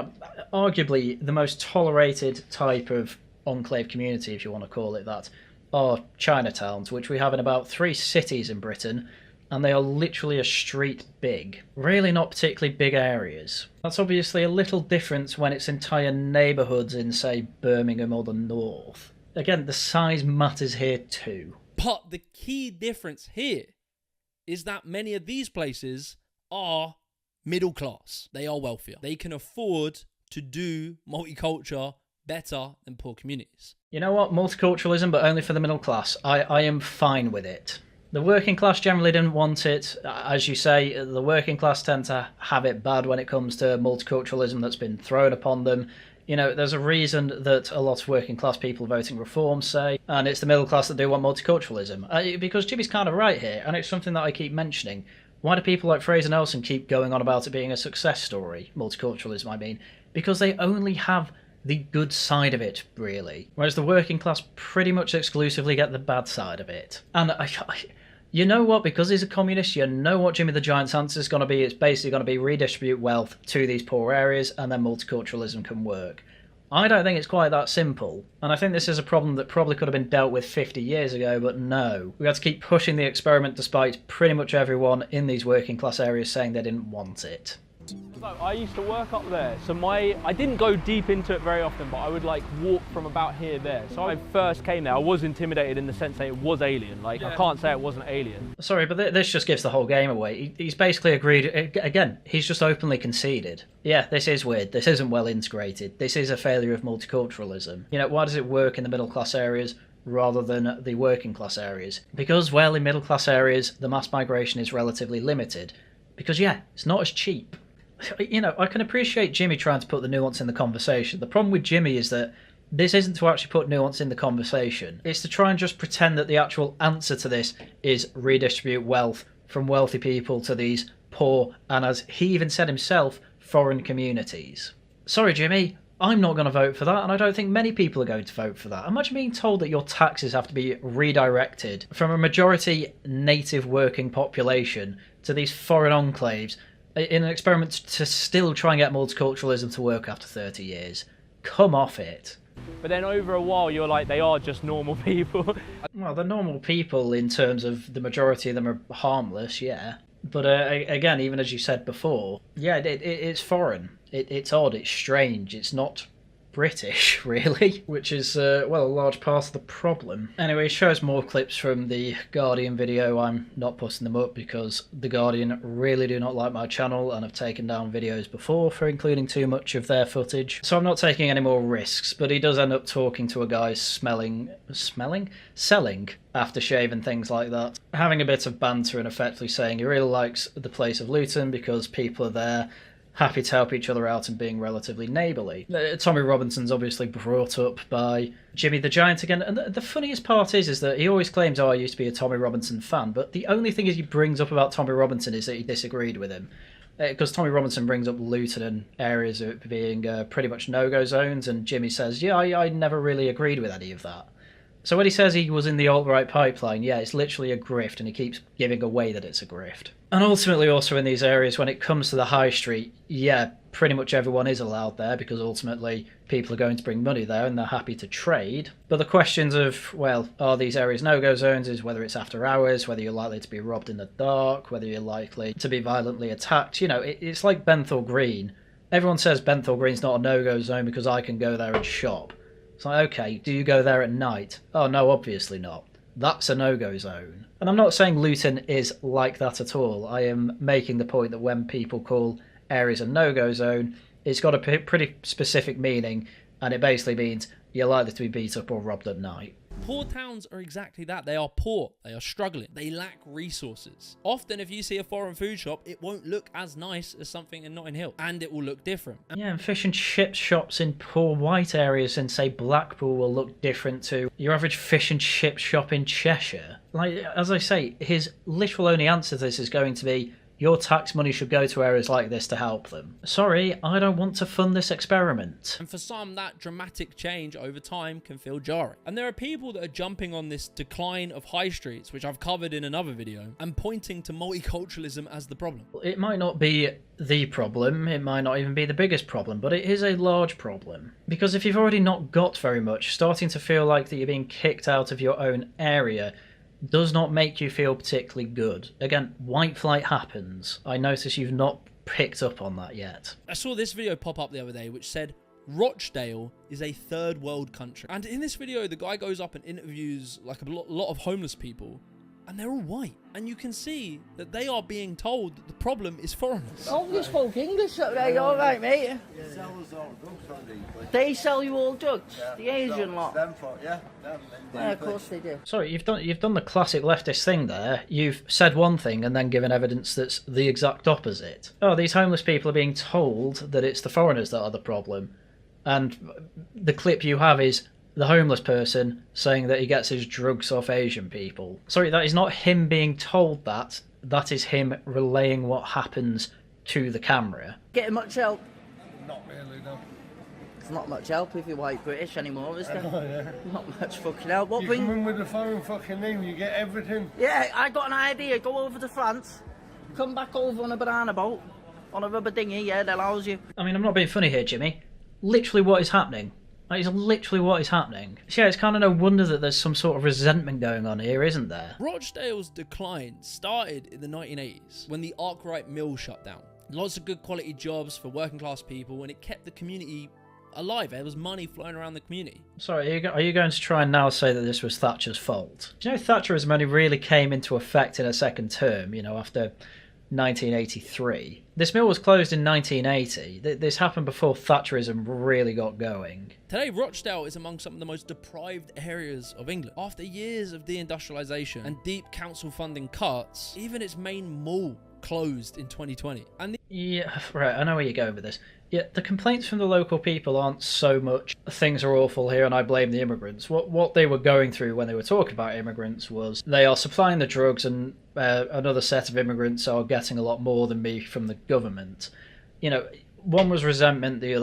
Speaker 1: arguably the most tolerated type of enclave community, if you want to call it that, are Chinatowns, which we have in about 3 cities in Britain, and they are literally a street big. Really not particularly big areas. That's obviously a little different when it's entire neighbourhoods in, say, Birmingham or the north. Again, the size matters here too.
Speaker 2: But the key difference here is that many of these places are middle class. They are wealthier. They can afford to do multiculture better than poor communities.
Speaker 1: You know what? Multiculturalism, but only for the middle class. I am fine with it. The working class generally didn't want it. As you say, the working class tend to have it bad when it comes to multiculturalism that's been thrown upon them. You know, there's a reason that a lot of working class people voting Reform say, and it's the middle class that do want multiculturalism. Because Jimmy's kind of right here, and it's something that I keep mentioning. Why do people like Fraser Nelson keep going on about it being a success story? Multiculturalism, I mean. Because they only have the good side of it, really. Whereas the working class pretty much exclusively get the bad side of it. And you know what? Because he's a communist, you know what Jimmy the Giant's answer is going to be. It's basically going to be redistribute wealth to these poor areas, and then multiculturalism can work. I don't think it's quite that simple. And I think this is a problem that probably could have been dealt with 50 years ago, but no. We had to keep pushing the experiment despite pretty much everyone in these working class areas saying they didn't want it.
Speaker 4: So I used to work up there, so I didn't go deep into it very often, but I would like walk from about here there. So when I first came there, I was intimidated in the sense that it was alien. Like, I can't say it wasn't alien.
Speaker 1: Sorry, but this just gives the whole game away. He's basically agreed, again, he's just openly conceded. Yeah, this is weird, this isn't well integrated, this is a failure of multiculturalism. You know, why does it work in the middle class areas rather than the working class areas? Because, well, in middle class areas, the mass migration is relatively limited. Because, yeah, it's not as cheap. You know, I can appreciate Jimmy trying to put the nuance in the conversation. The problem with Jimmy is that this isn't to actually put nuance in the conversation. It's to try and just pretend that the actual answer to this is redistribute wealth from wealthy people to these poor, and as he even said himself, foreign communities. Sorry, Jimmy, I'm not going to vote for that, and I don't think many people are going to vote for that. Imagine being told that your taxes have to be redirected from a majority native working population to these foreign enclaves in an experiment to still try and get multiculturalism to work after 30 years. Come off it.
Speaker 4: But then over a while, you're like, they are just normal people.
Speaker 1: Well, they're normal people in terms of the majority of them are harmless, yeah. But again, even as you said before, yeah, it's foreign. It's odd, it's strange, it's not British, really, which is, well, a large part of the problem. Anyway, it shows more clips from the Guardian video. I'm not putting them up because the Guardian really do not like my channel and have taken down videos before for including too much of their footage. So I'm not taking any more risks, but he does end up talking to a guy selling aftershave and things like that. Having a bit of banter and effectively saying he really likes the place of Luton because people are there, happy to help each other out and being relatively neighbourly. Tommy Robinson's obviously brought up by Jimmy the Giant again, and the funniest part is that he always claims, oh, I used to be a Tommy Robinson fan, but the only thing he brings up about Tommy Robinson is that he disagreed with him. Because Tommy Robinson brings up Luton and areas of it being pretty much no-go zones, and Jimmy says, yeah, I never really agreed with any of that. So when he says he was in the alt-right pipeline, yeah, it's literally a grift, and he keeps giving away that it's a grift. And ultimately also in these areas, when it comes to the high street, yeah, pretty much everyone is allowed there because ultimately people are going to bring money there and they're happy to trade. But the questions of, well, are these areas no-go zones, is whether it's after hours, whether you're likely to be robbed in the dark, whether you're likely to be violently attacked. You know, it's like Benthall Green. Everyone says Benthall Green's not a no-go zone because I can go there and shop. It's like, okay, do you go there at night? Oh no, obviously not. That's a no-go zone. And I'm not saying Luton is like that at all. I am making the point that when people call areas a no-go zone, it's got a pretty specific meaning, and it basically means you're likely to be beat up or robbed at night.
Speaker 2: Poor towns are exactly that. They are poor. They are struggling. They lack resources. Often if you see a foreign food shop, it won't look as nice as something in Notting Hill, and it will look different.
Speaker 1: Yeah, and fish and chips shops in poor white areas in, say, Blackpool will look different to your average fish and chip shop in Cheshire. Like, as I say, his literal only answer to this is going to be, your tax money should go to areas like this to help them. Sorry, I don't want to fund this experiment.
Speaker 2: And for some, that dramatic change over time can feel jarring. And there are people that are jumping on this decline of high streets, which I've covered in another video, and pointing to multiculturalism as the problem.
Speaker 1: It might not be the problem, it might not even be the biggest problem, but it is a large problem. Because if you've already not got very much, starting to feel like that you're being kicked out of your own area does not make you feel particularly good. Again, white flight happens. I notice you've not picked up on that yet.
Speaker 2: I saw this video pop up the other day which said Rochdale is a third world country. And in this video, the guy goes up and interviews like a lot of homeless people, and they're all white. And you can see that they are being told that the problem is foreigners.
Speaker 5: Oh, you spoke English up there, all right, mate? They sell you all drugs, the Asian lot. Yeah, of course they do.
Speaker 1: Sorry, you've done the classic leftist thing there. You've said one thing and then given evidence that's the exact opposite. Oh, these homeless people are being told that it's the foreigners that are the problem. And the clip you have is the homeless person saying that he gets his drugs off Asian people. Sorry, that is not him being told that. That is him relaying what happens to the camera.
Speaker 5: Getting much help?
Speaker 6: Not really, no.
Speaker 5: It's not much help if you're white British anymore, is there?
Speaker 6: Oh, yeah.
Speaker 5: Not much fucking help. What
Speaker 6: You
Speaker 5: bring...
Speaker 6: come in with a foreign fucking name, you get everything.
Speaker 5: Yeah, I got an idea. Go over to France, come back over on a banana boat, on a rubber dinghy, yeah, that allows you.
Speaker 1: I mean, I'm not being funny here, Jimmy. Literally what is happening. That is literally what is happening. So yeah, it's kind of no wonder that there's some sort of resentment going on here, isn't there?
Speaker 2: Rochdale's decline started in the 1980s when the Arkwright mill shut down. Lots of good quality jobs for working class people, and it kept the community alive. There was money flowing around the community.
Speaker 1: Sorry, are you going to try and now say that this was Thatcher's fault? Do you know Thatcherism only really came into effect in a second term, you know, after 1983. This mill was closed in 1980. This happened before Thatcherism really got going.
Speaker 2: Today, Rochdale is among some of the most deprived areas of England. After years of deindustrialisation and deep council funding cuts, even its main mall closed in 2020. And
Speaker 1: yeah, right, I know where you're going with this. Yeah, the complaints from the local people aren't so much things are awful here and I blame the immigrants. What they were going through when they were talking about immigrants was they are supplying the drugs and another set of immigrants are getting a lot more than me from the government. You know, one was resentment, the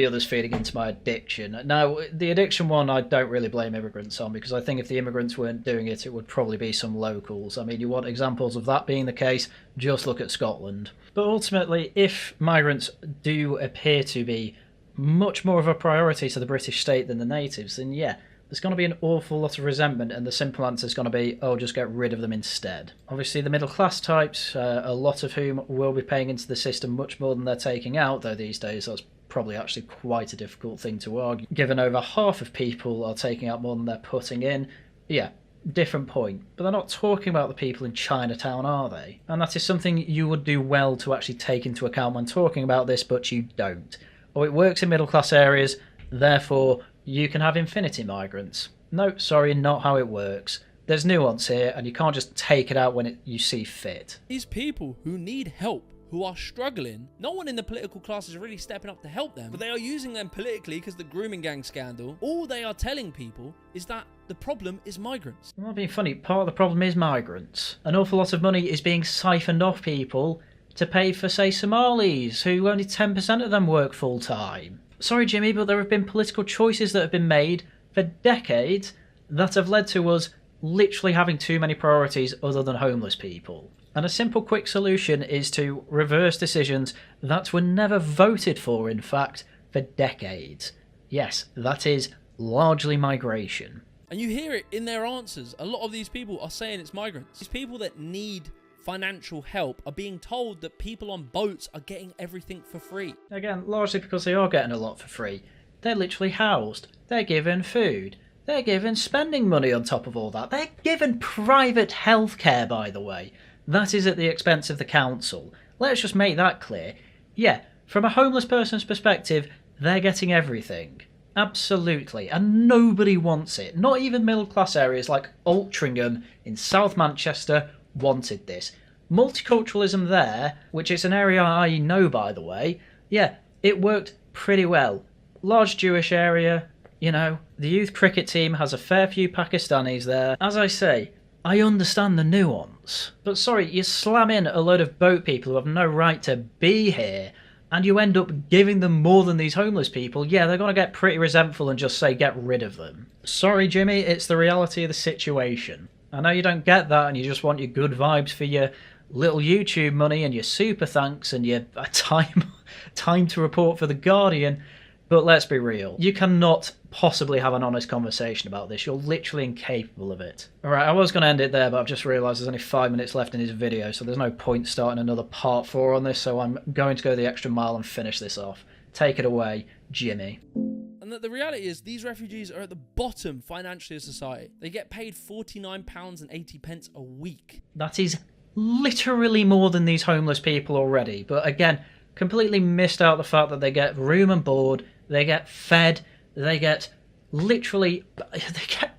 Speaker 1: other's feeding into my addiction. Now, the addiction one I don't really blame immigrants on, because I think if the immigrants weren't doing it, it would probably be some locals. I mean, you want examples of that being the case, just look at Scotland. But ultimately, if migrants do appear to be much more of a priority to the British state than the natives, then yeah, there's going to be an awful lot of resentment, and the simple answer is going to be, oh, just get rid of them instead. Obviously, the middle class types, a lot of whom will be paying into the system much more than they're taking out, though these days that's probably actually quite a difficult thing to argue, given over half of people are taking out more than they're putting in. Yeah, different point. But they're not talking about the people in Chinatown, are they? And that is something you would do well to actually take into account when talking about this, but you don't. Oh, it works in middle class areas, therefore you can have infinity migrants. No, sorry, not how it works. There's nuance here, and you can't just take it out when you see fit.
Speaker 2: these people who need help, who are struggling, no one in the political class is really stepping up to help them, but they are using them politically because the grooming gang scandal. All they are telling people is that the problem is migrants.
Speaker 1: I'm not being funny, part of the problem is migrants. An awful lot of money is being siphoned off people to pay for, say, Somalis, who only 10% of them work full-time. Sorry, Jimmy, but there have been political choices that have been made for decades that have led to us literally having too many priorities other than homeless people. And a simple quick solution is to reverse decisions that were never voted for, in fact, for decades. Yes, that is largely migration.
Speaker 2: And you hear it in their answers. A lot of these people are saying it's migrants. These people that need financial help are being told that people on boats are getting everything for free.
Speaker 1: Again, largely because they are getting a lot for free. They're literally housed. They're given food. They're given spending money on top of all that. They're given private healthcare, by the way. That is at the expense of the council. Let's just make that clear. Yeah, from a homeless person's perspective, they're getting everything. Absolutely. And nobody wants it. Not even middle-class areas like Altrincham in South Manchester wanted this. Multiculturalism there, which is an area I know, by the way, yeah, it worked pretty well. Large Jewish area, you know, the youth cricket team has a fair few Pakistanis there. As I say, I understand the nuance. But sorry, you slam in a load of boat people who have no right to be here, and you end up giving them more than these homeless people, yeah, they're going to get pretty resentful and just say get rid of them. Sorry, Jimmy, it's the reality of the situation. I know you don't get that and you just want your good vibes for your little YouTube money and your super thanks and your time to report for The Guardian, but let's be real. You cannot possibly have an honest conversation about this. You're literally incapable of it. Alright, I was going to end it there, but I've just realised there's only 5 minutes left in this video, so there's no point starting another part 4 on this, so I'm going to go the extra mile and finish this off. Take it away, Jimmy.
Speaker 2: And the reality is these refugees are at the bottom financially of society. They get paid £49.80 a week.
Speaker 1: That is literally more than these homeless people already, but again, completely missed out the fact that they get room and board, they get fed, they get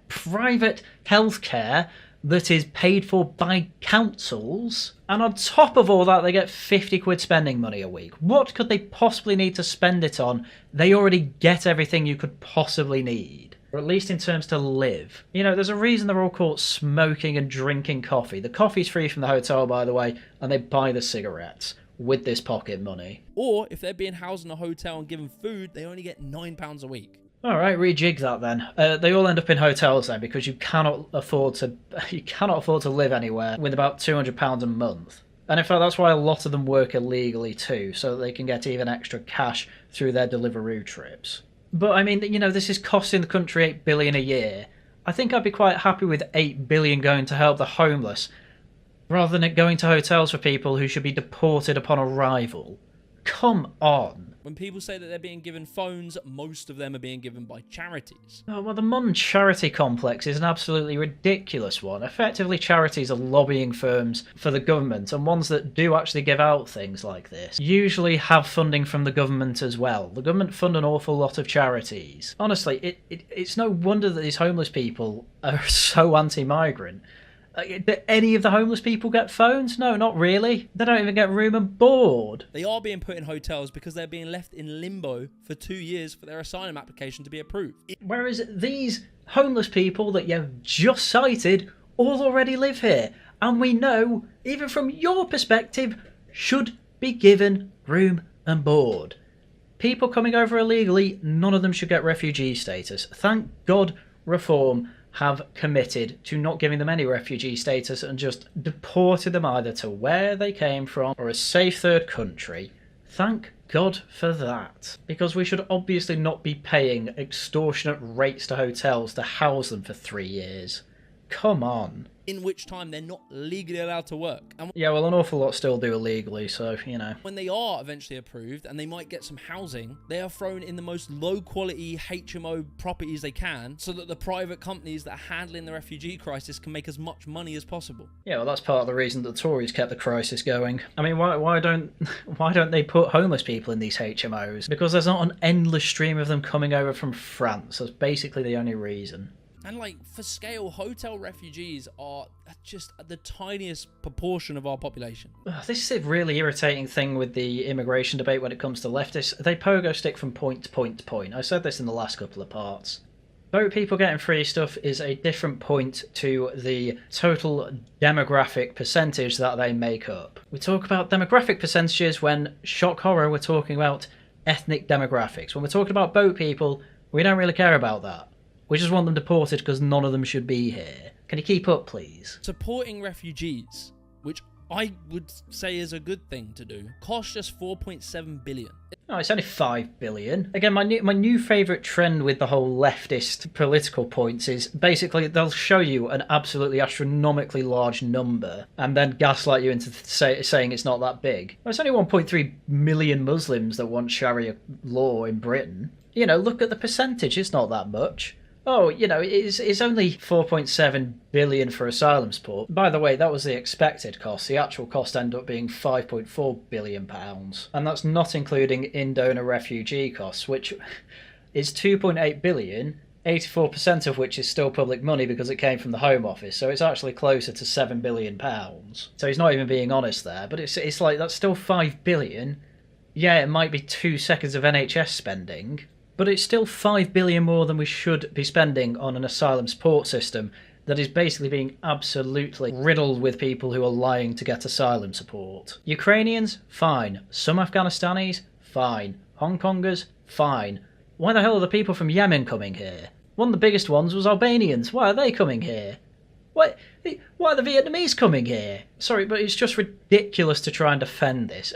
Speaker 1: private healthcare that is paid for by councils, and on top of all that they get 50 quid spending money a week. What could they possibly need to spend it on? They already get everything you could possibly need, or at least in terms to live. You know, there's a reason they're all caught smoking and drinking coffee. The coffee's free from the hotel, by the way, and they buy the cigarettes with this pocket money.
Speaker 2: Or if they're being housed in a hotel and given food, they only get £9 a week.
Speaker 1: Alright, rejig that then. They all end up in hotels then because you cannot afford to live anywhere with about £200 a month. And in fact that's why a lot of them work illegally too, so that they can get even extra cash through their Deliveroo trips. But I mean, you know, this is costing the country $8 billion a year. I think I'd be quite happy with $8 billion going to help the homeless, rather than it going to hotels for people who should be deported upon arrival. Come on.
Speaker 2: When people say that they're being given phones, most of them are being given by charities.
Speaker 1: Oh, well, the modern charity complex is an absolutely ridiculous one. Effectively, charities are lobbying firms for the government, and ones that do actually give out things like this usually have funding from the government as well. The government fund an awful lot of charities. Honestly, it's no wonder that these homeless people are so anti-migrant. Do any of the homeless people get phones? No, not really. They don't even get room and board.
Speaker 2: They are being put in hotels because they're being left in limbo for 2 years for their asylum application to be approved.
Speaker 1: Whereas these homeless people that you've just cited all already live here. And we know, even from your perspective, should be given room and board. People coming over illegally, none of them should get refugee status. Thank God Reform have committed to not giving them any refugee status and just deported them either to where they came from or a safe third country. Thank God for that. Because we should obviously not be paying extortionate rates to hotels to house them for 3 years. Come on.
Speaker 2: In which time they're not legally allowed to work. And
Speaker 1: yeah, well, an awful lot still do illegally, so, you know.
Speaker 2: when they are eventually approved and they might get some housing, they are thrown in the most low-quality HMO properties they can so that the private companies that are handling the refugee crisis can make as much money as possible.
Speaker 1: Yeah, well, that's part of the reason that the Tories kept the crisis going. I mean, why don't they put homeless people in these HMOs? Because there's not an endless stream of them coming over from France. That's basically the only reason.
Speaker 2: And like, for scale, hotel refugees are just the tiniest proportion of our population.
Speaker 1: This is a really irritating thing with the immigration debate when it comes to leftists. They pogo stick from point to point to point. I said this in the last couple of parts. Boat people getting free stuff is a different point to the total demographic percentage that they make up. We talk about demographic percentages when, shock horror, we're talking about ethnic demographics. When we're talking about boat people, we don't really care about that. We just want them deported because none of them should be here. Can you keep up, please?
Speaker 2: Supporting refugees, which I would say is a good thing to do, costs just 4.7 billion.
Speaker 1: No, it's only 5 billion. Again, my new favourite trend with the whole leftist political points is basically they'll show you an absolutely astronomically large number and then gaslight you into saying it's not that big. Well, it's only 1.3 million Muslims that want Sharia law in Britain. You know, look at the percentage, it's not that much. Oh, you know, it's only 4.7 billion for asylum support. By the way, that was the expected cost. The actual cost ended up being 5.4 billion pounds. And that's not including in-donor refugee costs, which is 2.8 billion, 84% of which is still public money because it came from the Home Office. So it's actually closer to 7 billion pounds. So he's not even being honest there, but it's like that's still 5 billion. Yeah, it might be 2 seconds of NHS spending, but it's still 5 billion more than we should be spending on an asylum support system that is basically being absolutely riddled with people who are lying to get asylum support. Ukrainians? Fine. Some Afghanistanis? Fine. Hong Kongers? Fine. Why the hell are the people from Yemen coming here? One of the biggest ones was Albanians. Why are they coming here? Why are the Vietnamese coming here? Sorry, but it's just ridiculous to try and defend this.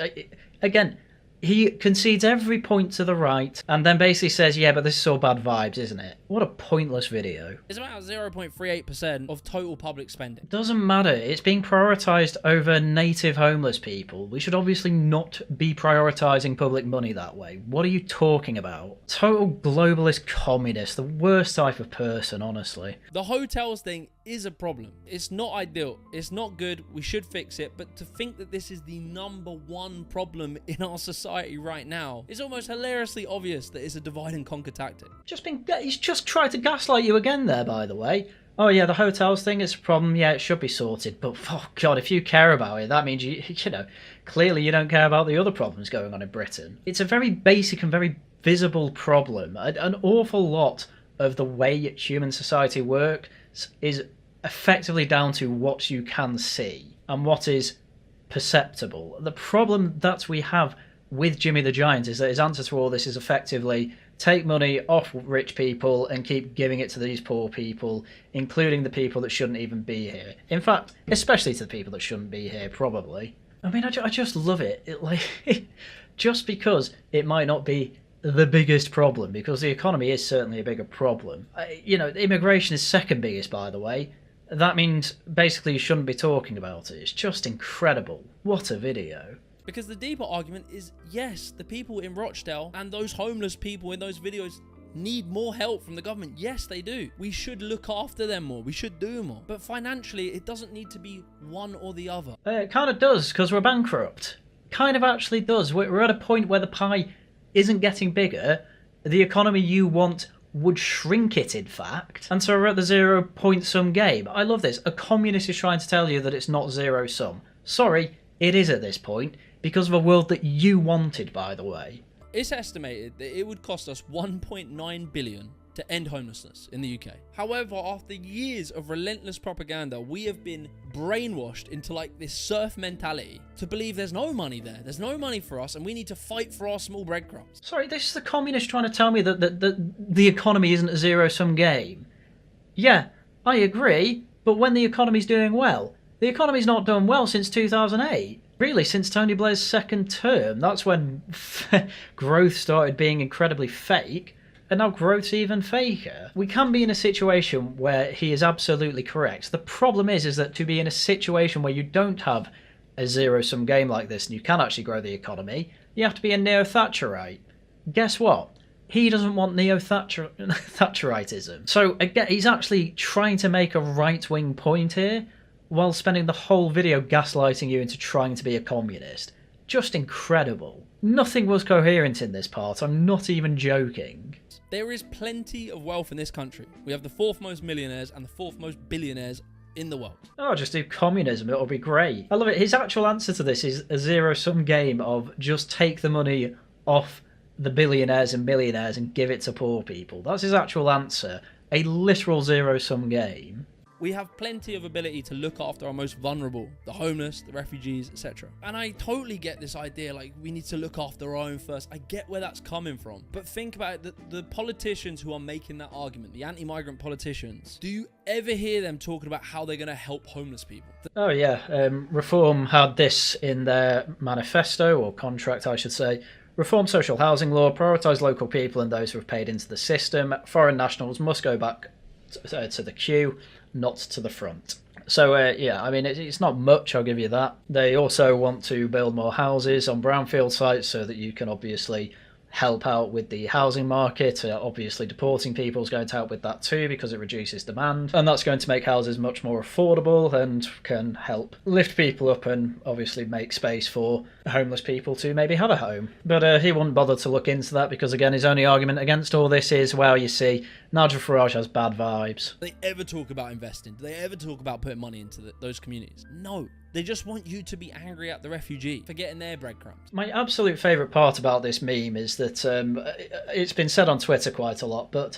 Speaker 1: Again, he concedes every point to the right and then basically says, yeah, but this is all bad vibes, isn't it? What a pointless video.
Speaker 2: It's about 0.38% of total public spending.
Speaker 1: Doesn't matter. It's being prioritised over native homeless people. We should obviously not be prioritising public money that way. What are you talking about? Total globalist communist. The worst type of person, honestly.
Speaker 2: The hotels thing is a problem. It's not ideal. It's not good. We should fix it. But to think that this is the #1 problem in our society right now is almost hilariously obvious that it's a divide and conquer tactic.
Speaker 1: He's just tried to gaslight you again there, by the way. Oh yeah, the hotels thing is a problem. Yeah, it should be sorted. But oh god, if you care about it, that means you know, clearly you don't care about the other problems going on in Britain. It's a very basic and very visible problem. An awful lot of the way human society works is effectively down to what you can see and what is perceptible. The problem that we have with JimmyTheGiant is that his answer to all this is effectively take money off rich people and keep giving it to these poor people, including the people that shouldn't even be here. In fact, especially to the people that shouldn't be here, probably. I mean, I just love it. Just because it might not be the biggest problem, because the economy is certainly a bigger problem. You know, immigration is second biggest, by the way. That means basically you shouldn't be talking about it. It's just incredible. What a video.
Speaker 2: Because the deeper argument is, yes, the people in Rochdale and those homeless people in those videos need more help from the government. Yes, they do. We should look after them more. We should do more. But financially, it doesn't need to be one or the other.
Speaker 1: It kind of does, because we're bankrupt. Kind of actually does. We're at a point where the pie isn't getting bigger. The economy you want would shrink it, in fact. And so we're at the 0 point sum game. I love this. A communist is trying to tell you that it's not zero sum. Sorry, it is at this point, because of a world that you wanted, by the way.
Speaker 2: It's estimated that it would cost us 1.9 billion to end homelessness in the UK. However, after years of relentless propaganda, we have been brainwashed into like this serf mentality to believe there's no money there. There's no money for us and we need to fight for our small breadcrumbs.
Speaker 1: Sorry, this is the communist trying to tell me that the economy isn't a zero-sum game. Yeah, I agree, but when the economy's doing well, the economy's not done well since 2008. Really, since Tony Blair's second term, that's when growth started being incredibly fake. And now growth's even faker. We can be in a situation where he is absolutely correct. The problem is that to be in a situation where you don't have a zero-sum game like this and you can actually grow the economy, you have to be a neo-Thatcherite. Guess what? He doesn't want neo-Thatcheritism. So again, he's actually trying to make a right-wing point here while spending the whole video gaslighting you into trying to be a communist. Just incredible. Nothing was coherent in this part. I'm not even joking.
Speaker 2: There is plenty of wealth in this country. We have the 4th most millionaires and the 4th most billionaires in the world.
Speaker 1: Oh, just do communism. It'll be great. I love it. His actual answer to this is a zero-sum game of just take the money off the billionaires and millionaires and give it to poor people. That's his actual answer. A literal zero-sum game.
Speaker 2: We have plenty of ability to look after our most vulnerable, the homeless, the refugees, etc. And I totally get this idea, like, we need to look after our own first. I get where that's coming from. But think about it, the politicians who are making that argument, the anti-migrant politicians, do you ever hear them talking about how they're going to help homeless people?
Speaker 1: Oh yeah, Reform had this in their manifesto, or contract I should say. Reform social housing law, prioritise local people and those who have paid into the system. Foreign nationals must go back to the queue, not to the front. So yeah, I mean, it's not much, I'll give you that. They also want to build more houses on brownfield sites so that you can obviously help out with the housing market. Obviously deporting people is going to help with that too, because it reduces demand, and that's going to make houses much more affordable and can help lift people up and obviously make space for homeless people to maybe have a home. But he wouldn't bother to look into that, because again, his only argument against all this is, well, you see, Nigel Farage has bad vibes.
Speaker 2: Do they ever talk about investing? Do they ever talk about putting money into those communities? No. They just want you to be angry at the refugee for getting their breadcrumbs.
Speaker 1: My absolute favourite part about this meme is that it's been said on Twitter quite a lot, but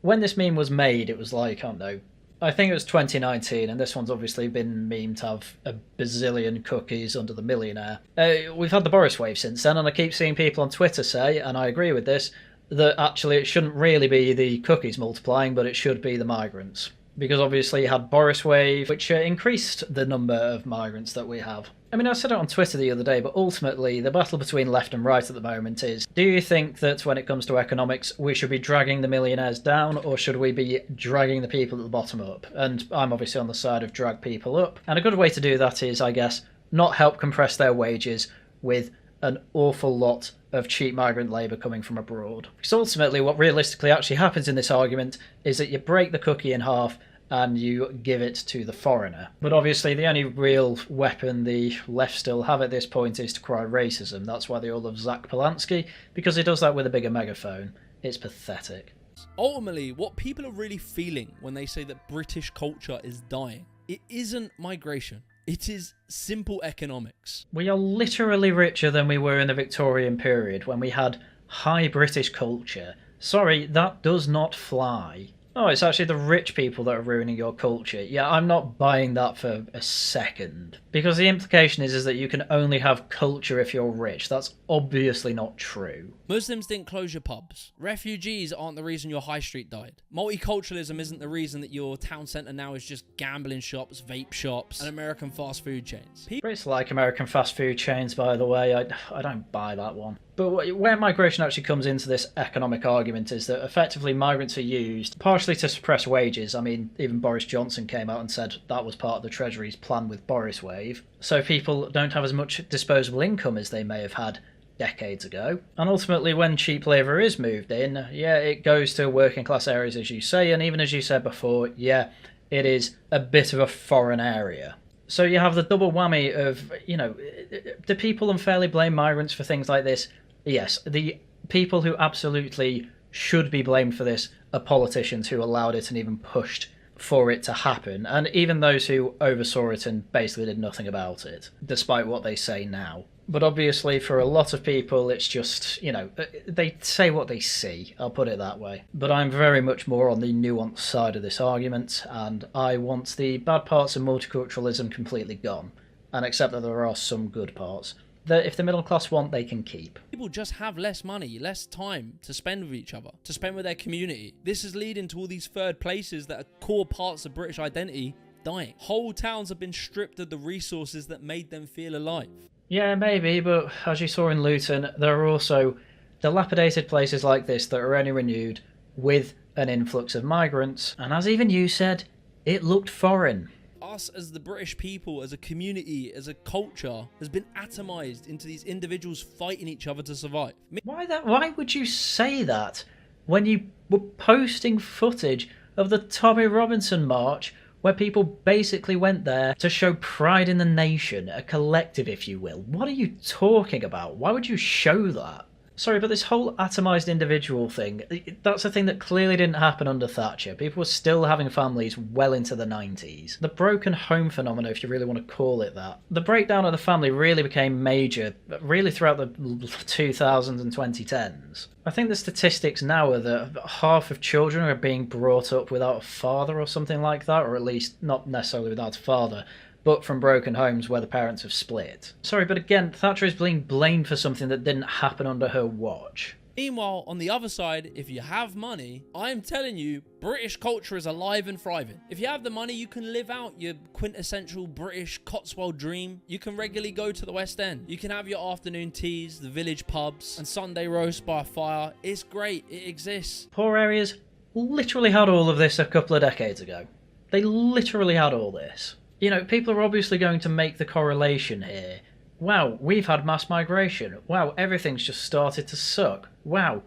Speaker 1: when this meme was made, it was like, I don't know, I think it was 2019, and this one's obviously been memed to have a bazillion cookies under the millionaire. We've had the Boris wave since then, and I keep seeing people on Twitter say, and I agree with this, that actually it shouldn't really be the cookies multiplying, but it should be the migrants. Because obviously you had Boris wave, which increased the number of migrants that we have. I mean, I said it on Twitter the other day, but ultimately the battle between left and right at the moment is, do you think that when it comes to economics, we should be dragging the millionaires down, or should we be dragging the people at the bottom up? And I'm obviously on the side of drag people up. And a good way to do that is, I guess, not help compress their wages with an awful lot of cheap migrant labour coming from abroad. Because ultimately what realistically actually happens in this argument is that you break the cookie in half and you give it to the foreigner. But obviously the only real weapon the left still have at this point is to cry racism. That's why they all love Zach Polanski, because he does that with a bigger megaphone. It's pathetic.
Speaker 2: Ultimately, what people are really feeling when they say that British culture is dying, it isn't migration. It is simple economics.
Speaker 1: We are literally richer than we were in the Victorian period, when we had high British culture. Sorry, that does not fly. Oh, it's actually the rich people that are ruining your culture. Yeah, I'm not buying that for a second. Because the implication is that you can only have culture if you're rich. That's obviously not true.
Speaker 2: Muslims didn't close your pubs. Refugees aren't the reason your high street died. Multiculturalism isn't the reason that your town centre now is just gambling shops, vape shops, and American fast food chains.
Speaker 1: Brits like American fast food chains, by the way. I don't buy that one. But where migration actually comes into this economic argument is that effectively migrants are used partially to suppress wages. I mean, even Boris Johnson came out and said that was part of the Treasury's plan with Boris wave. So people don't have as much disposable income as they may have had decades ago. And ultimately, when cheap labour is moved in, yeah, it goes to working class areas, as you say, and even as you said before, yeah, it is a bit of a foreign area. So you have the double whammy of, you know, do people unfairly blame migrants for things like this? Yes, the people who absolutely should be blamed for this are politicians who allowed it and even pushed for it to happen, and even those who oversaw it and basically did nothing about it, despite what they say now. But obviously for a lot of people it's just, you know, they say what they see, I'll put it that way. But I'm very much more on the nuanced side of this argument, and I want the bad parts of multiculturalism completely gone, and accept that there are some good parts that if the middle class want, they can keep.
Speaker 2: People just have less money, less time to spend with each other, to spend with their community. This is leading to all these third places that are core parts of British identity dying. Whole towns have been stripped of the resources that made them feel alive.
Speaker 1: Yeah, maybe, but as you saw in Luton, there are also dilapidated places like this that are only renewed with an influx of migrants, and as even you said, it looked foreign.
Speaker 2: Us as the British people, as a community, as a culture, has been atomized into these individuals fighting each other to survive.
Speaker 1: Why would you say that when you were posting footage of the Tommy Robinson March, where people basically went there to show pride in the nation, a collective, if you will? What are you talking about? Why would you show that? Sorry, but this whole atomised individual thing, that's a thing that clearly didn't happen under Thatcher. People were still having families well into the 90s. The broken home phenomenon, if you really want to call it that. The breakdown of the family really became major, really throughout the 2000s and 2010s. I think the statistics now are that half of children are being brought up without a father or something like that, or at least not necessarily without a father, but from broken homes where the parents have split. Sorry, but again, Thatcher is being blamed for something that didn't happen under her watch.
Speaker 2: Meanwhile, on the other side, if you have money, I'm telling you, British culture is alive and thriving. If you have the money, you can live out your quintessential British Cotswold dream. You can regularly go to the West End. You can have your afternoon teas, the village pubs, and Sunday roast by a fire. It's great. It exists.
Speaker 1: Poor areas literally had all of this a couple of decades ago. They literally had all this. You know, people are obviously going to make the correlation here. Wow, we've had mass migration. Wow, everything's just started to suck. Wow,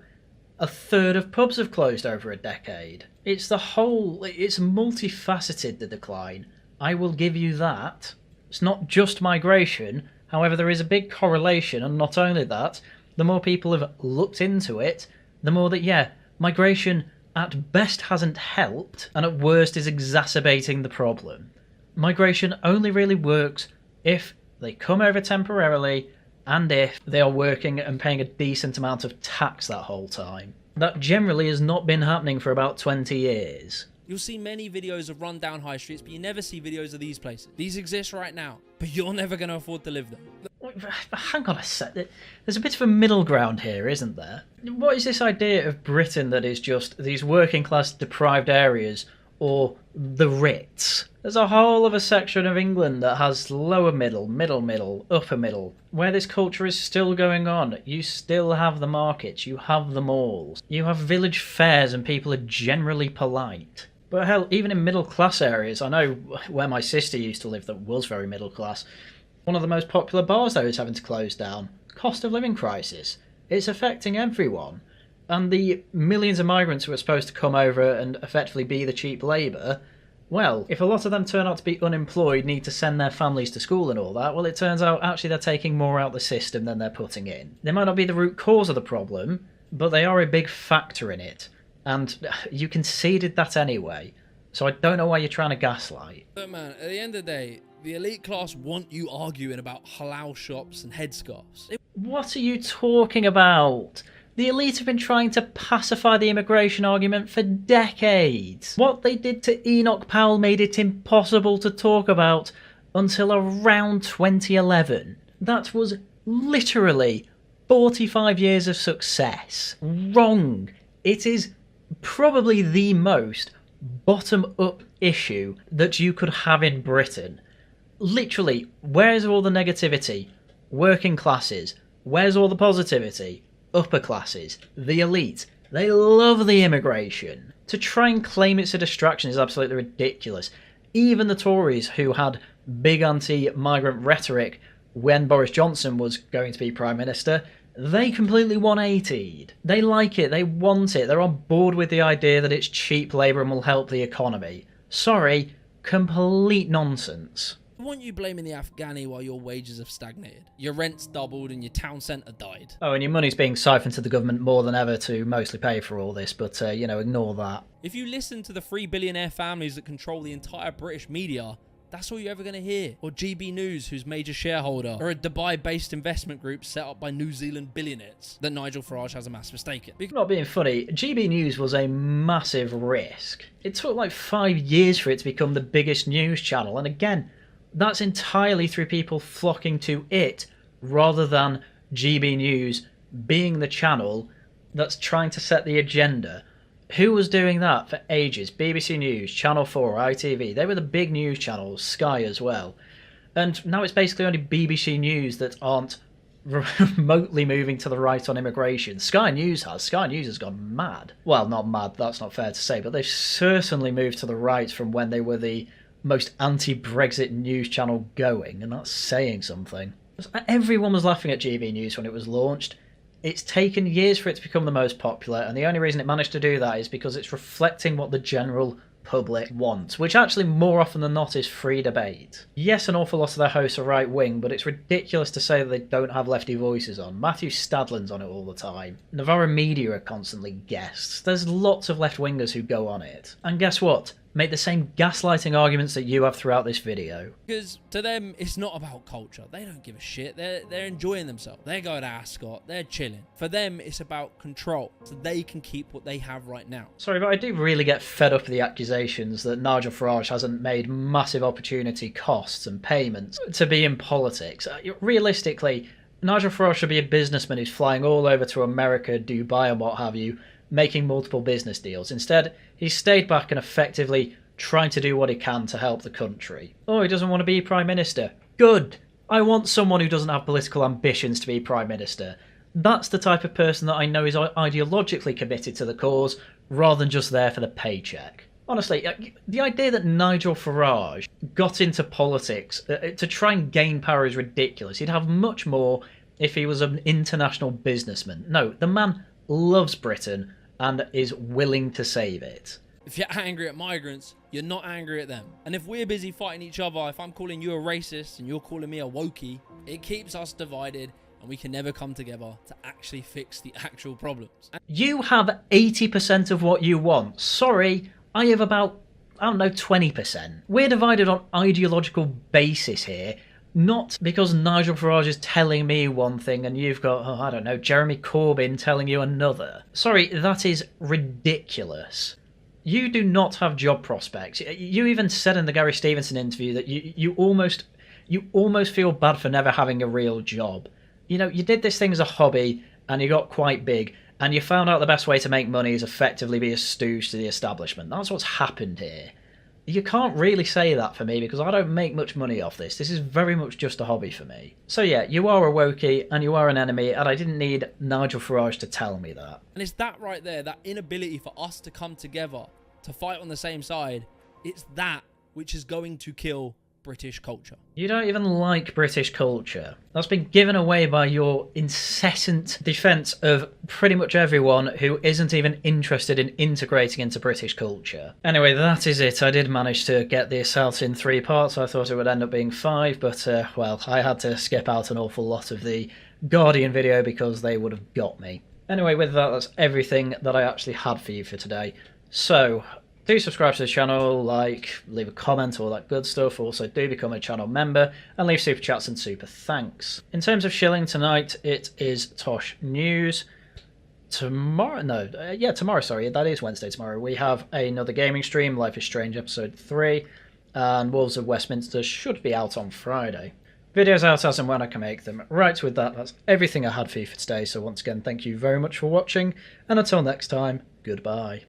Speaker 1: a third of pubs have closed over a decade. It's multifaceted, the decline. I will give you that. It's not just migration. However, there is a big correlation, and not only that, the more people have looked into it, the more that, yeah, migration at best hasn't helped, and at worst is exacerbating the problem. Migration only really works if they come over temporarily and if they are working and paying a decent amount of tax that whole time. That generally has not been happening for about 20 years.
Speaker 2: You'll see many videos of run-down high streets, but you never see videos of these places. These exist right now, but you're never going to afford to live them.
Speaker 1: Hang on a sec. There's a bit of a middle ground here, isn't there? What is this idea of Britain that is just these working-class deprived areas or the Ritz? There's a whole other section of England that has lower middle, middle, upper middle, where this culture is still going on. You still have the markets, you have the malls, you have village fairs, and people are generally polite. But hell, even in middle class areas, I know where my sister used to live that was very middle class, one of the most popular bars there is having to close down. Cost of living crisis. It's affecting everyone. And the millions of migrants who are supposed to come over and effectively be the cheap labour, well, if a lot of them turn out to be unemployed, need to send their families to school and all that, well, it turns out actually they're taking more out of the system than they're putting in. They might not be the root cause of the problem, but they are a big factor in it. And you conceded that anyway, so I don't know why you're trying to gaslight.
Speaker 2: But man, at the end of the day, the elite class want you arguing about halal shops and headscarves.
Speaker 1: What are you talking about? The elite have been trying to pacify the immigration argument for decades. What they did to Enoch Powell made it impossible to talk about until around 2011. That was literally 45 years of success. Wrong. It is probably the most bottom-up issue that you could have in Britain. Literally, where's all the negativity? Working classes. Where's all the positivity? Upper classes, the elite, they love the immigration. To try and claim it's a distraction is absolutely ridiculous. Even the Tories, who had big anti-migrant rhetoric when Boris Johnson was going to be Prime Minister, they completely 180'd. They like it, they want it, they're on board with the idea that it's cheap labour and will help the economy. Sorry, complete nonsense.
Speaker 2: I want you blaming the Afghani while your wages have stagnated. Your rent's doubled and your town centre died.
Speaker 1: Oh, and your money's being siphoned to the government more than ever to mostly pay for all this, but, ignore that.
Speaker 2: If you listen to the 3 billionaire families that control the entire British media, that's all you're ever going to hear. Or GB News, whose major shareholder, or a Dubai-based investment group set up by New Zealand billionaires that Nigel Farage has a massive stake in.
Speaker 1: Not being funny, GB News was a massive risk. It took like 5 years for it to become the biggest news channel, and again, that's entirely through people flocking to it rather than GB News being the channel that's trying to set the agenda. Who was doing that for ages? BBC News, Channel 4, ITV, they were the big news channels, Sky as well. And now it's basically only BBC News that aren't remotely moving to the right on immigration. Sky News has gone mad. Well, not mad, that's not fair to say, but they've certainly moved to the right from when they were the most anti-Brexit news channel going, and that's saying something. Everyone was laughing at GB News when it was launched. It's taken years for it to become the most popular, and the only reason it managed to do that is because it's reflecting what the general public want, which actually more often than not is free debate. Yes, an awful lot of their hosts are right-wing, but it's ridiculous to say that they don't have lefty voices on. Matthew Stadlin's on it all the time. Navarra Media are constantly guests. There's lots of left-wingers who go on it. And guess what? Make the same gaslighting arguments that you have throughout this video.
Speaker 2: Because to them, it's not about culture. They don't give a shit. They're enjoying themselves. They're going to Ascot. They're chilling. For them, it's about control. So they can keep what they have right now.
Speaker 1: Sorry, but I do really get fed up with the accusations that Nigel Farage hasn't made massive opportunity costs and payments to be in politics. Realistically, Nigel Farage should be a businessman who's flying all over to America, Dubai and what have you, making multiple business deals. Instead, he's stayed back and effectively trying to do what he can to help the country. Oh, he doesn't want to be Prime Minister. Good. I want someone who doesn't have political ambitions to be Prime Minister. That's the type of person that I know is ideologically committed to the cause, rather than just there for the paycheck. Honestly, the idea that Nigel Farage got into politics to try and gain power is ridiculous. He'd have much more if he was an international businessman. No, the man loves Britain and is willing to save it.
Speaker 2: If you're angry at migrants, you're not angry at them. And if we're busy fighting each other, if I'm calling you a racist and you're calling me a wokey, it keeps us divided and we can never come together to actually fix the actual problems.
Speaker 1: You have 80% of what you want. Sorry, I have about, 20%. We're divided on ideological basis here. Not because Nigel Farage is telling me one thing and you've got, Jeremy Corbyn telling you another. Sorry, that is ridiculous. You do not have job prospects. You even said in the Gary Stevenson interview that you almost feel bad for never having a real job. You know, you did this thing as a hobby and you got quite big and you found out the best way to make money is effectively be a stooge to the establishment. That's what's happened here. You can't really say that for me because I don't make much money off this. This is very much just a hobby for me. So yeah, you are a wokey and you are an enemy and I didn't need Nigel Farage to tell me that.
Speaker 2: And it's that right there, that inability for us to come together, to fight on the same side, it's that which is going to kill British culture.
Speaker 1: You don't even like British culture. That's been given away by your incessant defence of pretty much everyone who isn't even interested in integrating into British culture. Anyway, that is it. I did manage to get this out in 3 parts. I thought it would end up being 5, but, well, I had to skip out an awful lot of the Guardian video because they would have got me. Anyway, with that, that's everything that I actually had for you for today. So, do subscribe to the channel, like, leave a comment, all that good stuff. Also, do become a channel member and leave super chats and super thanks. In terms of shilling tonight, it is Tosh News. Tomorrow, sorry, that is Wednesday tomorrow. We have another gaming stream, Life is Strange Episode 3, and Wolves of Westminster should be out on Friday. Videos out as and when I can make them. Right, with that, that's everything I had for you for today. So once again, thank you very much for watching, and until next time, goodbye.